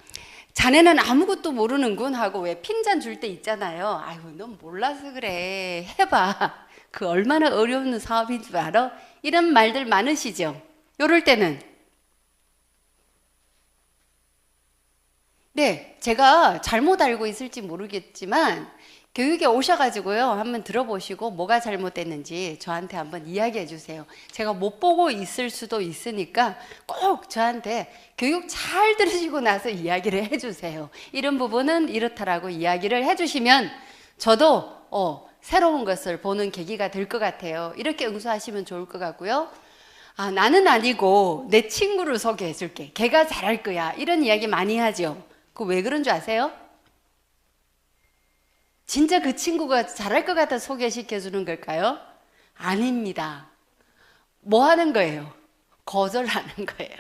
자네는 아무것도 모르는군 하고 왜 핀잔 줄 때 있잖아요. 아유 넌 몰라서 그래, 해봐. 그 얼마나 어려운 사업인 줄 알아? 이런 말들 많으시죠? 이럴 때는 네, 제가 잘못 알고 있을지 모르겠지만 교육에 오셔가지고요 한번 들어보시고 뭐가 잘못됐는지 저한테 한번 이야기해 주세요. 제가 못 보고 있을 수도 있으니까 꼭 저한테 교육 잘 들으시고 나서 이야기를 해주세요. 이런 부분은 이렇다라고 이야기를 해주시면 저도 새로운 것을 보는 계기가 될 것 같아요. 이렇게 응수하시면 좋을 것 같고요. 나는 아니고 내 친구를 소개해 줄게, 걔가 잘할 거야, 이런 이야기 많이 하죠. 그거 왜 그런 줄 아세요? 진짜 그 친구가 잘할 것 같아 소개시켜 주는 걸까요? 아닙니다. 뭐 하는 거예요? 거절하는 거예요.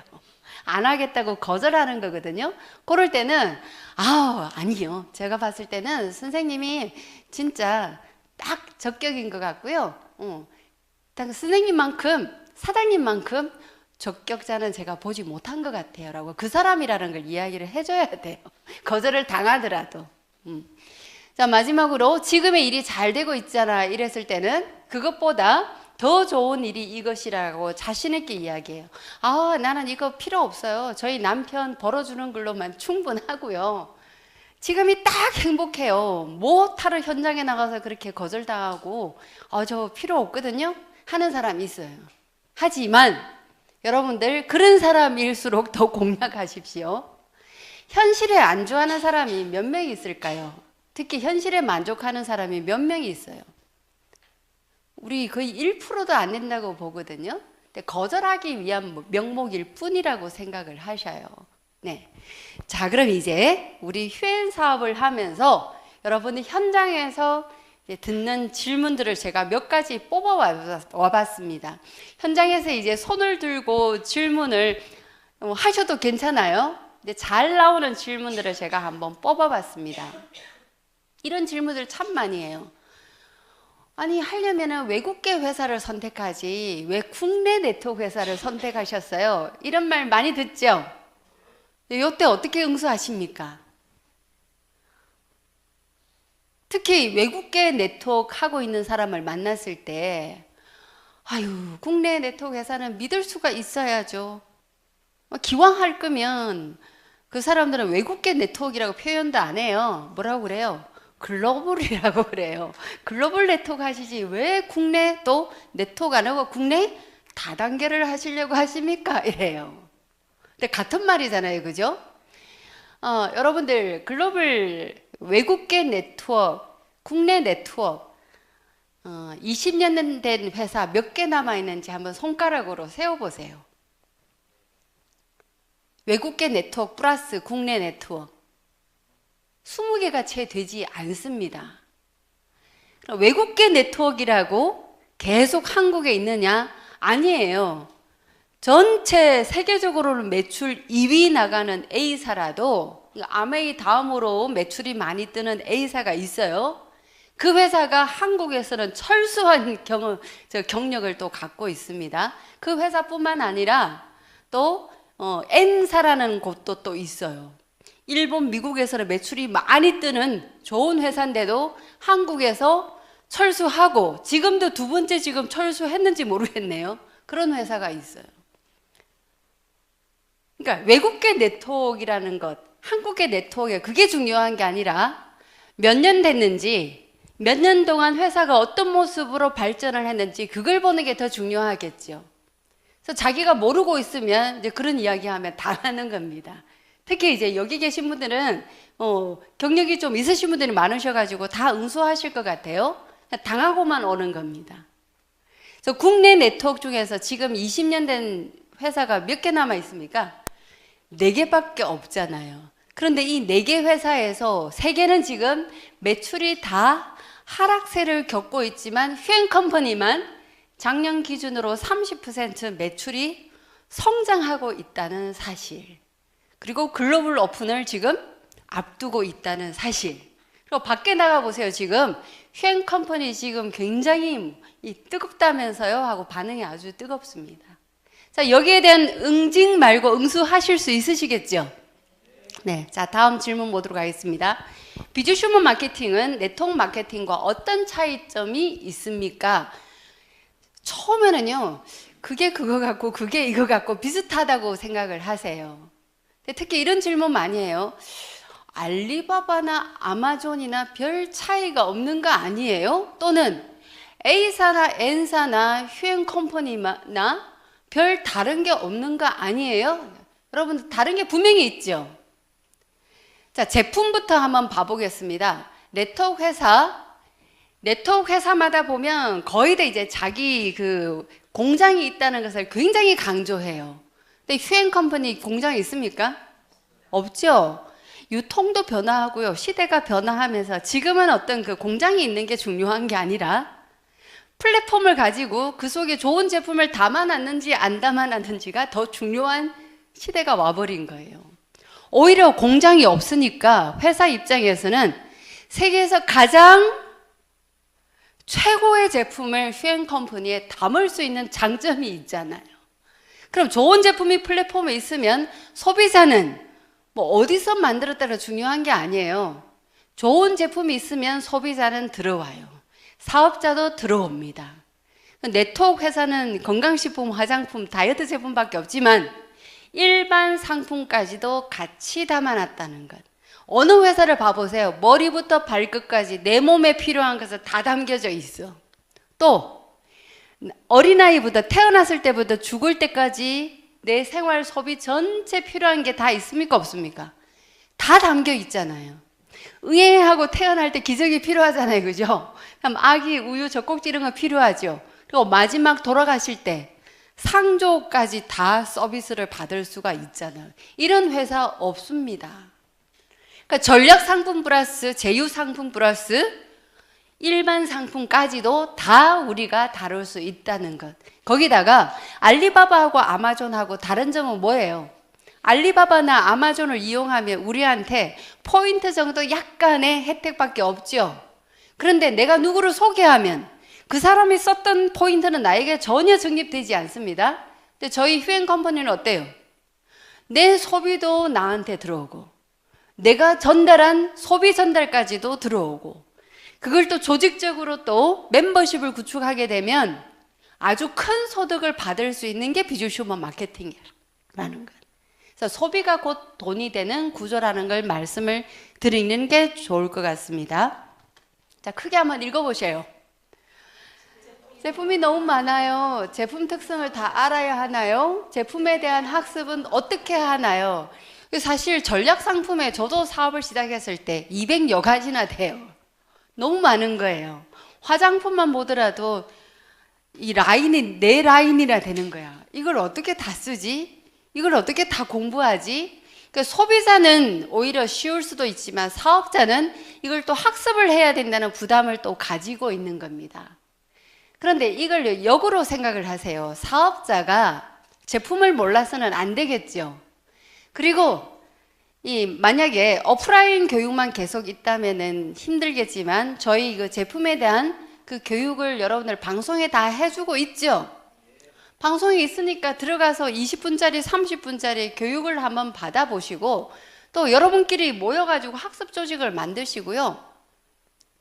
안 하겠다고 거절하는 거거든요. 그럴 때는 아니요, 제가 봤을 때는 선생님이 진짜 딱 적격인 것 같고요. 선생님만큼 사장님만큼 적격자는 제가 보지 못한 것 같아요 라고 그 사람이라는 걸 이야기를 해줘야 돼요. 거절을 당하더라도. 자, 마지막으로 지금의 일이 잘 되고 있잖아 이랬을 때는 그것보다 더 좋은 일이 이것이라고 자신 있게 이야기해요. 나는 이거 필요 없어요. 저희 남편 벌어주는 걸로만 충분하고요. 지금이 딱 행복해요. 뭐 타러 현장에 나가서 그렇게 거절당하고 저 필요 없거든요 하는 사람 있어요. 하지만 여러분들 그런 사람일수록 더 공략하십시오. 현실에 안주하는 사람이 몇 명 있을까요? 특히 현실에 만족하는 사람이 몇 명이 있어요? 우리 거의 1%도 안 된다고 보거든요. 근데 거절하기 위한 명목일 뿐이라고 생각을 하셔요. 네. 자, 그럼 이제 우리 휴엔 사업을 하면서 여러분이 현장에서 듣는 질문들을 제가 몇 가지 뽑아 와봤습니다. 현장에서 이제 손을 들고 질문을 하셔도 괜찮아요. 근데 잘 나오는 질문들을 제가 한번 뽑아봤습니다. 이런 질문들 참 많이 해요. 아니, 하려면 외국계 회사를 선택하지 왜 국내 네트워크 회사를 선택하셨어요? 이런 말 많이 듣죠? 이때 어떻게 응수하십니까? 특히 외국계 네트워크 하고 있는 사람을 만났을 때 아유, 국내 네트워크 회사는 믿을 수가 있어야죠. 기왕 할 거면 그 사람들은 외국계 네트워크라고 표현도 안 해요. 뭐라고 그래요? 글로벌이라고 그래요. 글로벌 네트워크 하시지 왜 국내 또 네트워크 안 하고 국내 다단계를 하시려고 하십니까? 이래요. 근데 같은 말이잖아요. 그죠? 여러분들 글로벌 외국계 네트워크, 국내 네트워크 20년 된 회사 몇 개 남아있는지 한번 손가락으로 세워보세요. 외국계 네트워크 플러스 국내 네트워크 20개가 채 되지 않습니다. 그럼 외국계 네트워크라고 계속 한국에 있느냐? 아니에요. 전체 세계적으로는 매출 2위 나가는 A사라도 아메이 다음으로 매출이 많이 뜨는 A사가 있어요. 그 회사가 한국에서는 철수한 경력을 또 갖고 있습니다. 그 회사뿐만 아니라 또 N사라는 곳도 또 있어요. 일본, 미국에서는 매출이 많이 뜨는 좋은 회사인데도 한국에서 철수하고 지금도 두 번째 지금 철수했는지 모르겠네요. 그런 회사가 있어요. 그러니까 외국계 네트워크라는 것, 한국의 네트워크 그게 중요한 게 아니라 몇 년 됐는지 몇 년 동안 회사가 어떤 모습으로 발전을 했는지 그걸 보는 게 더 중요하겠죠. 그래서 자기가 모르고 있으면 이제 그런 이야기하면 당하는 겁니다. 특히 이제 여기 계신 분들은 경력이 좀 있으신 분들이 많으셔가지고 다 응수하실 것 같아요. 당하고만 오는 겁니다. 그래서 국내 네트워크 중에서 지금 20년 된 회사가 몇 개 남아 있습니까? 4개밖에 없잖아요. 그런데 이 4개 회사에서 3개는 지금 매출이 다 하락세를 겪고 있지만 휴엔컴퍼니만 작년 기준으로 30% 매출이 성장하고 있다는 사실. 그리고 글로벌 오픈을 지금 앞두고 있다는 사실. 그리고 밖에 나가 보세요. 지금 휴엔컴퍼니 지금 굉장히 뜨겁다면서요 하고 반응이 아주 뜨겁습니다. 자, 여기에 대한 응징 말고 응수하실 수 있으시겠죠? 네, 자, 다음 질문 보도록 하겠습니다. 비주슈먼 마케팅은 네트워크 마케팅과 어떤 차이점이 있습니까? 처음에는요, 그게 그거 같고 그게 이거 같고 비슷하다고 생각을 하세요. 특히 이런 질문 많이 해요. 알리바바나 아마존이나 별 차이가 없는 거 아니에요? 또는 A사나 N사나 휴엔컴퍼니나 별 다른 게 없는 거 아니에요? 여러분 다른 게 분명히 있죠. 자, 제품부터 한번 봐보겠습니다. 네트워크 회사마다 보면 거의 다 이제 자기 그 공장이 있다는 것을 굉장히 강조해요. 근데 휴엔컴퍼니 공장이 있습니까? 없죠. 유통도 변화하고요. 시대가 변화하면서 지금은 어떤 그 공장이 있는 게 중요한 게 아니라 플랫폼을 가지고 그 속에 좋은 제품을 담아놨는지 안 담아놨는지가 더 중요한 시대가 와버린 거예요. 오히려 공장이 없으니까 회사 입장에서는 세계에서 가장 최고의 제품을 휴엔컴퍼니에 담을 수 있는 장점이 있잖아요. 그럼 좋은 제품이 플랫폼에 있으면 소비자는 뭐 어디서 만들었다가 중요한 게 아니에요. 좋은 제품이 있으면 소비자는 들어와요. 사업자도 들어옵니다. 네트워크 회사는 건강식품, 화장품, 다이어트 제품밖에 없지만 일반 상품까지도 같이 담아놨다는 것. 어느 회사를 봐보세요. 머리부터 발끝까지 내 몸에 필요한 것을 다 담겨져 있어. 또 어린아이부터 태어났을 때부터 죽을 때까지 내 생활 소비 전체 필요한 게 다 있습니까? 없습니까? 다 담겨 있잖아요. 의행하고 태어날 때 기저귀 필요하잖아요. 그죠? 그럼 아기 우유 젖꼭지 이런 거 필요하죠. 그리고 마지막 돌아가실 때 상조까지 다 서비스를 받을 수가 있잖아요. 이런 회사 없습니다. 그러니까 전략 상품 플러스 제휴 상품 플러스 일반 상품까지도 다 우리가 다룰 수 있다는 것. 거기다가 알리바바하고 아마존하고 다른 점은 뭐예요? 알리바바나 아마존을 이용하면 우리한테 포인트 정도 약간의 혜택밖에 없죠. 그런데 내가 누구를 소개하면 그 사람이 썼던 포인트는 나에게 전혀 적립되지 않습니다. 근데 저희 휴행 컴퍼니는 어때요? 내 소비도 나한테 들어오고 내가 전달한 소비 전달까지도 들어오고 그걸 또 조직적으로 또 멤버십을 구축하게 되면 아주 큰 소득을 받을 수 있는 게 비주슈머 마케팅이라는 것. 그래서 소비가 곧 돈이 되는 구조라는 걸 말씀을 드리는 게 좋을 것 같습니다. 자, 크게 한번 읽어보세요. 제품이 너무 많아요. 제품 특성을 다 알아야 하나요? 제품에 대한 학습은 어떻게 하나요? 사실 전략 상품에 저도 사업을 시작했을 때 200여 가지나 돼요. 너무 많은 거예요. 화장품만 보더라도 이 라인이 내 라인이라 되는 거야. 이걸 어떻게 다 쓰지? 이걸 어떻게 다 공부하지? 그러니까 소비자는 오히려 쉬울 수도 있지만 사업자는 이걸 또 학습을 해야 된다는 부담을 또 가지고 있는 겁니다. 그런데 이걸 역으로 생각을 하세요. 사업자가 제품을 몰라서는 안 되겠죠. 그리고 만약에 오프라인 교육만 계속 있다면은 힘들겠지만 저희 그 제품에 대한 그 교육을 여러분들 방송에 다 해주고 있죠. 방송이 있으니까 들어가서 20분짜리 30분짜리 교육을 한번 받아보시고 또 여러분끼리 모여가지고 학습 조직을 만드시고요.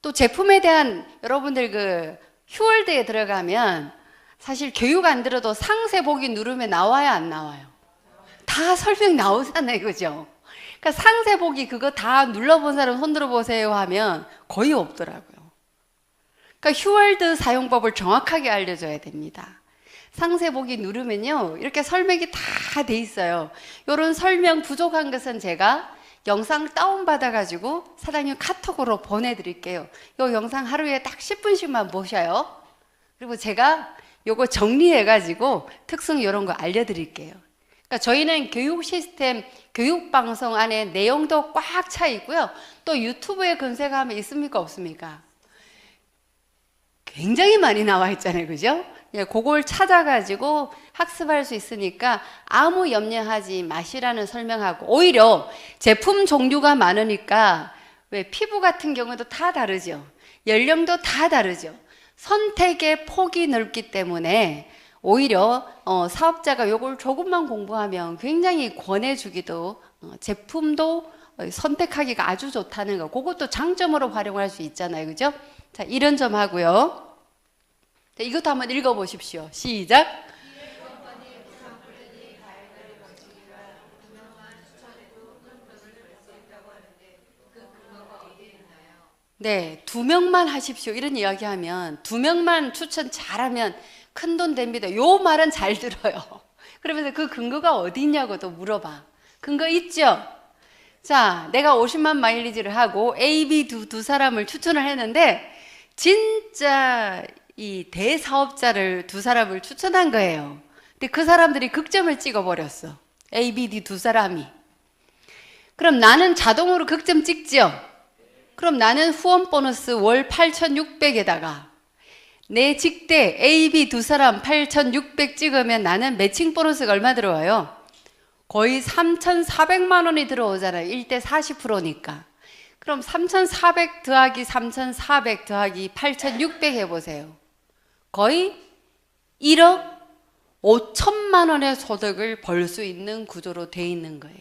또 제품에 대한 여러분들 그 휴월드에 들어가면 사실 교육 안 들어도 상세 보기 누르면 나와요, 안 나와요? 다 설명 나오잖아요, 그죠? 그러니까 상세 보기 그거 다 눌러본 사람 손 들어보세요 하면 거의 없더라고요. 그러니까 휴월드 사용법을 정확하게 알려줘야 됩니다. 상세 보기 누르면요, 이렇게 설명이 다 돼 있어요. 이런 설명 부족한 것은 제가 영상 다운받아가지고 사장님 카톡으로 보내드릴게요. 이 영상 하루에 딱 10분씩만 보셔요. 그리고 제가 요거 정리해가지고 특성 이런 거 알려드릴게요. 그러니까 저희는 교육 시스템, 교육 방송 안에 내용도 꽉 차 있고요. 또 유튜브에 검색하면 있습니까? 없습니까? 굉장히 많이 나와 있잖아요. 그죠? 예, 그걸 찾아가지고 학습할 수 있으니까 아무 염려하지 마시라는 설명하고, 오히려 제품 종류가 많으니까 왜 피부 같은 경우도 다 다르죠. 연령도 다 다르죠. 선택의 폭이 넓기 때문에 오히려 사업자가 요걸 조금만 공부하면 굉장히 권해주기도 제품도 선택하기가 아주 좋다는 거, 그것도 장점으로 활용할 수 있잖아요. 그죠? 자, 이런 점 하고요. 자, 이것도 한번 읽어보십시오. 시작. 네, 2명만 하십시오. 이런 이야기 하면 2명만 추천 잘하면 큰 돈 됩니다. 요 말은 잘 들어요. 그러면서 그 근거가 어디 있냐고 또 물어봐. 근거 있죠? 자, 내가 50만 마일리지를 하고 A, B 두 사람을 추천을 했는데 진짜 이 대사업자를 2사람을 추천한 거예요. 근데 그 사람들이 극점을 찍어버렸어. A, B, D 2사람이. 그럼 나는 자동으로 극점 찍죠? 그럼 나는 후원 보너스 월 8,600에다가 내 직대 A, B 2사람 8,600 찍으면 나는 매칭 보너스가 얼마 들어와요? 거의 3,400만 원이 들어오잖아요. 1대 40%니까. 그럼 3,400 더하기 3,400 더하기 8,600 해보세요. 거의 1억 5천만 원의 소득을 벌 수 있는 구조로 돼 있는 거예요.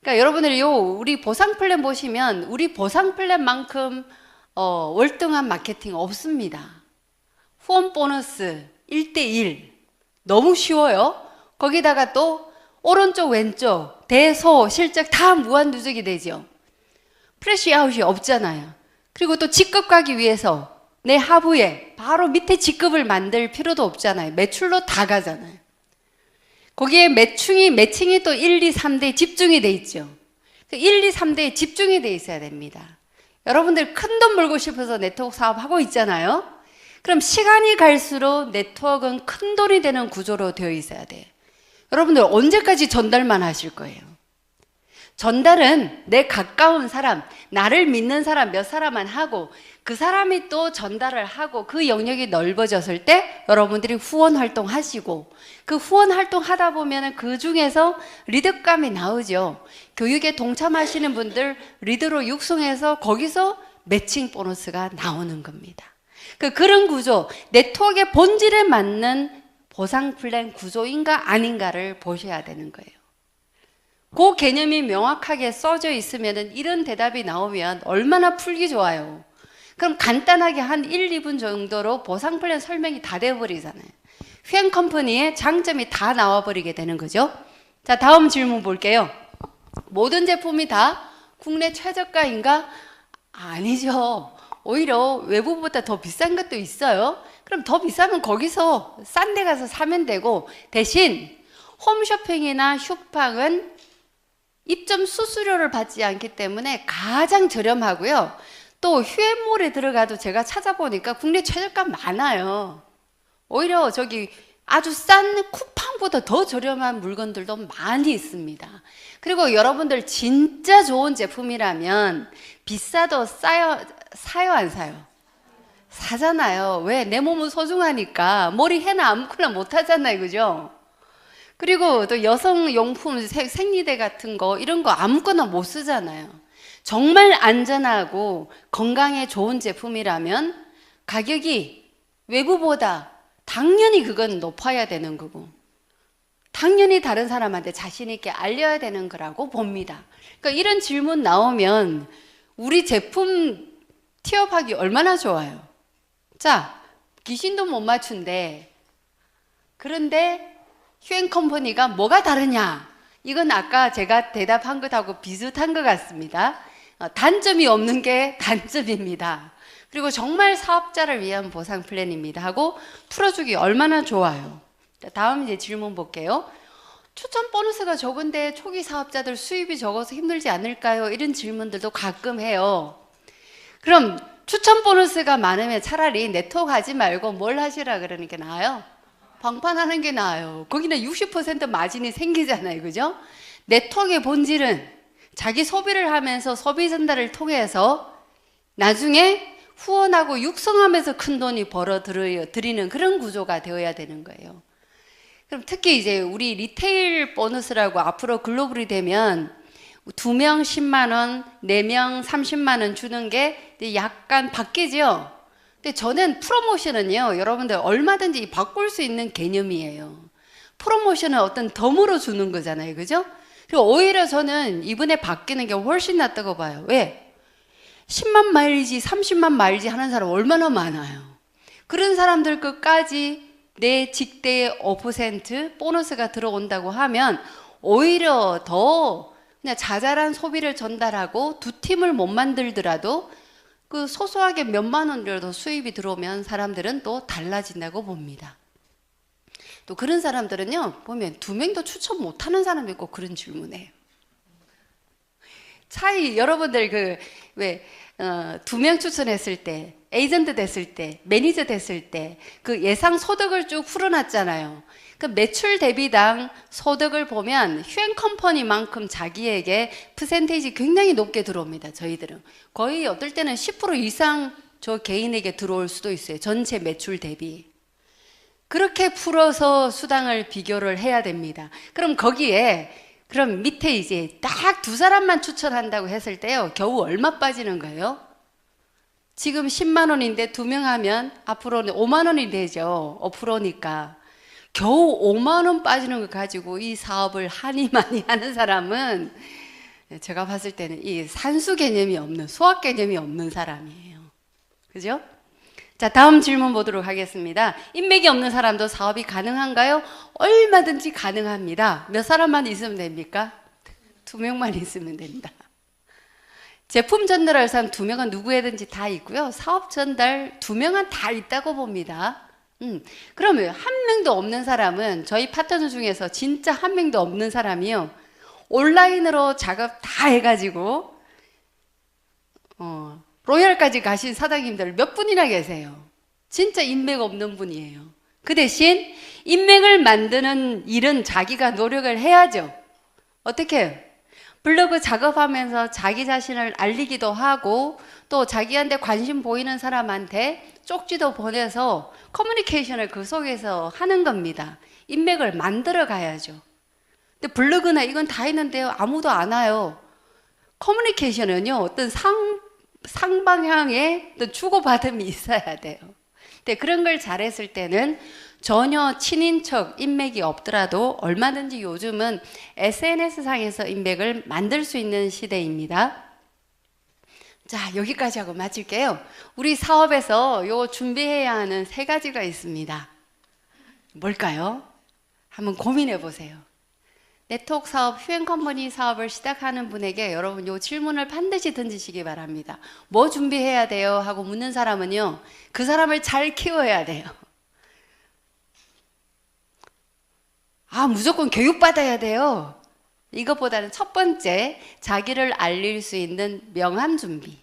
그러니까 여러분들이 우리 보상 플랜 보시면 우리 보상 플랜만큼 월등한 마케팅 없습니다. 후원 보너스 1대1 너무 쉬워요. 거기다가 또 오른쪽 왼쪽 대소 실적 다 무한 누적이 되죠. 프레시 아웃이 없잖아요. 그리고 또 직급 가기 위해서 내 하부에 바로 밑에 직급을 만들 필요도 없잖아요. 매출로 다 가잖아요. 거기에 매칭이 또 1, 2, 3대에 집중이 돼 있죠. 1, 2, 3대에 집중이 돼 있어야 됩니다. 여러분들 큰 돈 벌고 싶어서 네트워크 사업 하고 있잖아요. 그럼 시간이 갈수록 네트워크는 큰 돈이 되는 구조로 되어 있어야 돼요. 여러분들 언제까지 전달만 하실 거예요? 전달은 내 가까운 사람, 나를 믿는 사람 몇 사람만 하고 그 사람이 또 전달을 하고 그 영역이 넓어졌을 때 여러분들이 후원 활동 하시고 그 후원 활동 하다 보면 그 중에서 리더감이 나오죠. 교육에 동참하시는 분들 리더로 육성해서 거기서 매칭 보너스가 나오는 겁니다. 그런 구조, 네트워크의 본질에 맞는 보상 플랜 구조인가 아닌가를 보셔야 되는 거예요. 그 개념이 명확하게 써져 있으면 이런 대답이 나오면 얼마나 풀기 좋아요. 그럼 간단하게 한 1, 2분 정도로 보상 플랜 설명이 다 되어버리잖아요. 휘행 컴퍼니의 장점이 다 나와버리게 되는 거죠. 자, 다음 질문 볼게요. 모든 제품이 다 국내 최저가인가? 아니죠. 오히려 외부보다 더 비싼 것도 있어요. 그럼 더 비싸면 거기서 싼 데 가서 사면 되고, 대신 홈쇼핑이나 슈팡은 입점 수수료를 받지 않기 때문에 가장 저렴하고요. 또 휴앤몰에 들어가도 제가 찾아보니까 국내 최저가 많아요. 오히려 저기 아주 싼 쿠팡보다 더 저렴한 물건들도 많이 있습니다. 그리고 여러분들 진짜 좋은 제품이라면 비싸도 사요 안 사요? 사잖아요. 왜? 내 몸은 소중하니까 머리 해나 아무거나 못 하잖아요. 그죠? 그리고 또 여성용품 생리대 같은 거 이런 거 아무거나 못 쓰잖아요. 정말 안전하고 건강에 좋은 제품이라면 가격이 외부보다 당연히 그건 높아야 되는 거고 당연히 다른 사람한테 자신 있게 알려야 되는 거라고 봅니다. 그러니까 이런 질문 나오면 우리 제품 티업하기 얼마나 좋아요. 자, 귀신도 못 맞춘데 그런데 휴앤컴퍼니가 뭐가 다르냐? 이건 아까 제가 대답한 것하고 비슷한 것 같습니다. 단점이 없는 게 단점입니다. 그리고 정말 사업자를 위한 보상 플랜입니다 하고 풀어주기 얼마나 좋아요. 다음 이제 질문 볼게요. 추천 보너스가 적은데 초기 사업자들 수입이 적어서 힘들지 않을까요? 이런 질문들도 가끔 해요. 그럼 추천 보너스가 많으면 차라리 네트워크 하지 말고 뭘 하시라 그러는 게 나아요? 방판하는 게 나아요. 거기는 60% 마진이 생기잖아요. 그죠? 네트워크의 본질은 자기 소비를 하면서 소비 전달을 통해서 나중에 후원하고 육성하면서 큰 돈이 벌어들이는 그런 구조가 되어야 되는 거예요. 그럼 특히 이제 우리 리테일 보너스라고 앞으로 글로벌이 되면 2명 10만 원, 4명 30만 원 주는 게 약간 바뀌죠. 근데 저는 프로모션은요, 여러분들 얼마든지 바꿀 수 있는 개념이에요. 프로모션은 어떤 덤으로 주는 거잖아요. 그죠? 그리고 오히려 저는 이번에 바뀌는 게 훨씬 낫다고 봐요. 왜? 10만 마일리지, 30만 마일리지 하는 사람 얼마나 많아요. 그런 사람들 끝까지 내 직대의 5% 보너스가 들어온다고 하면 오히려 더 그냥 자잘한 소비를 전달하고 두 팀을 못 만들더라도 그 소소하게 몇만 원이라도 수입이 들어오면 사람들은 또 달라진다고 봅니다. 또 그런 사람들은요, 보면 2명도 추천 못하는 사람이 있고 그런 질문해요. 여러분들 왜 2명 추천했을 때, 에이전트 됐을 때, 매니저 됐을 때 그 예상 소득을 쭉 풀어놨잖아요. 그 매출 대비당 소득을 보면 휴앤컴퍼니만큼 자기에게 퍼센테이지 굉장히 높게 들어옵니다. 저희들은 거의 어떨 때는 10% 이상 저 개인에게 들어올 수도 있어요. 전체 매출 대비. 그렇게 풀어서 수당을 비교를 해야 됩니다. 그럼 거기에 그럼 밑에 이제 딱 2사람만 추천한다고 했을 때요, 겨우 얼마 빠지는 거예요? 지금 10만 원인데 2명 하면 앞으로는 5만 원이 되죠. 5%니까. 겨우 5만 원 빠지는 걸 가지고 이 사업을 하니 많이 하는 사람은 제가 봤을 때는 이 산수 개념이 없는, 수학 개념이 없는 사람이에요. 그죠? 자, 다음 질문 보도록 하겠습니다. 인맥이 없는 사람도 사업이 가능한가요? 얼마든지 가능합니다. 몇 사람만 있으면 됩니까? 2명만 있으면 됩니다. 제품 전달할 사람 2명은 누구에든지 다 있고요. 사업 전달 2명은 다 있다고 봅니다. 그러면 한 명도 없는 사람은 저희 파트너 중에서 진짜 한 명도 없는 사람이요. 온라인으로 작업 다 해가지고 로얄까지 가신 사장님들 몇 분이나 계세요. 진짜 인맥 없는 분이에요. 그 대신 인맥을 만드는 일은 자기가 노력을 해야죠. 어떻게 해요? 블로그 작업하면서 자기 자신을 알리기도 하고 또 자기한테 관심 보이는 사람한테 쪽지도 보내서 커뮤니케이션을 그 속에서 하는 겁니다. 인맥을 만들어 가야죠. 근데 블로그나 이건 다 있는데요. 아무도 안 와요. 커뮤니케이션은요. 어떤 상방향의 어떤 주고받음이 있어야 돼요. 근데 그런 걸 잘했을 때는 전혀 친인척 인맥이 없더라도 얼마든지 요즘은 SNS상에서 인맥을 만들 수 있는 시대입니다. 자, 여기까지 하고 마칠게요. 우리 사업에서 요 준비해야 하는 3가지가 있습니다. 뭘까요? 한번 고민해 보세요. 네트워크 사업, 휴행 사업을 시작하는 분에게 여러분 요 질문을 반드시 던지시기 바랍니다. 뭐 준비해야 돼요? 하고 묻는 사람은요, 그 사람을 잘 키워야 돼요. 무조건 교육받아야 돼요. 이것보다는 첫 번째, 자기를 알릴 수 있는 명함 준비.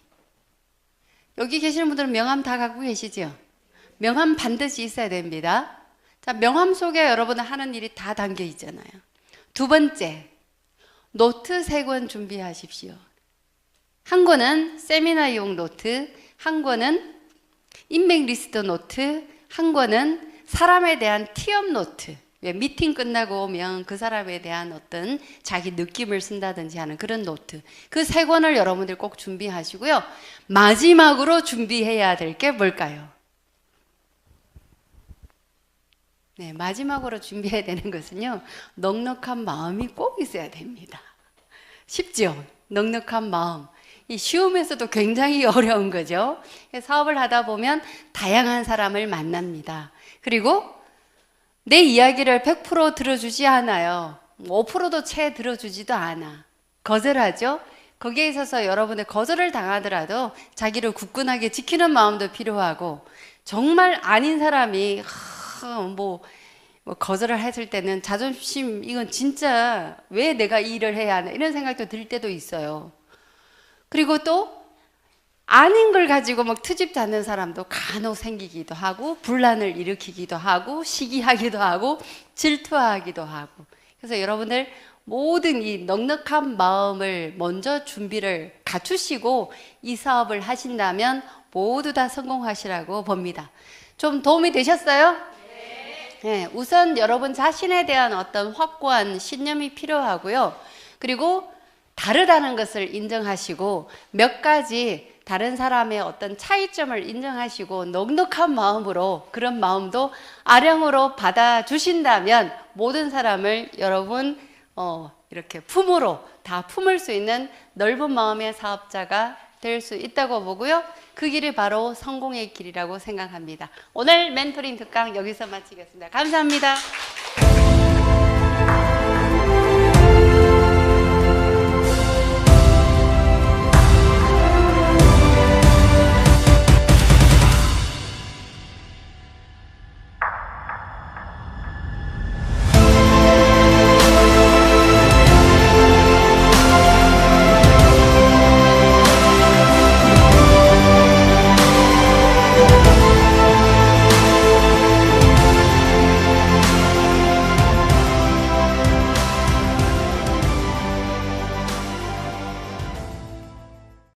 여기 계시는 분들은 명함 다 갖고 계시죠? 명함 반드시 있어야 됩니다. 자, 명함 속에 여러분은 하는 일이 다 담겨 있잖아요. 2번째, 노트 3권 준비하십시오. 한 권은 세미나용 노트, 한 권은 인맥 리스트 노트, 한 권은 사람에 대한 티업 노트. 왜 미팅 끝나고 오면 그 사람에 대한 어떤 자기 느낌을 쓴다든지 하는 그런 노트. 그 3권을 여러분들 꼭 준비하시고요. 마지막으로 준비해야 될 게 뭘까요? 네, 마지막으로 준비해야 되는 것은요, 넉넉한 마음이 꼭 있어야 됩니다. 쉽죠? 넉넉한 마음. 이 쉬우면서도 굉장히 어려운 거죠. 사업을 하다 보면 다양한 사람을 만납니다. 그리고 내 이야기를 100% 들어주지 않아요. 5%도 채 들어주지도 않아. 거절하죠? 거기에 있어서 여러분의 거절을 당하더라도 자기를 굳건하게 지키는 마음도 필요하고, 정말 아닌 사람이 거절을 했을 때는 자존심, 이건 진짜 왜 내가 이 일을 해야 하나 이런 생각도 들 때도 있어요. 그리고 또 아닌 걸 가지고 막 트집 잡는 사람도 간혹 생기기도 하고, 분란을 일으키기도 하고, 시기하기도 하고, 질투하기도 하고. 그래서 여러분들 모든 이 넉넉한 마음을 먼저 준비를 갖추시고 이 사업을 하신다면 모두 다 성공하시라고 봅니다. 좀 도움이 되셨어요? 네, 우선 여러분 자신에 대한 어떤 확고한 신념이 필요하고요. 그리고 다르다는 것을 인정하시고 몇 가지 다른 사람의 어떤 차이점을 인정하시고 넉넉한 마음으로, 그런 마음도 아량으로 받아주신다면 모든 사람을 여러분 이렇게 품으로 다 품을 수 있는 넓은 마음의 사업자가 될 수 있다고 보고요. 그 길이 바로 성공의 길이라고 생각합니다. 오늘 멘토링 특강 여기서 마치겠습니다. 감사합니다.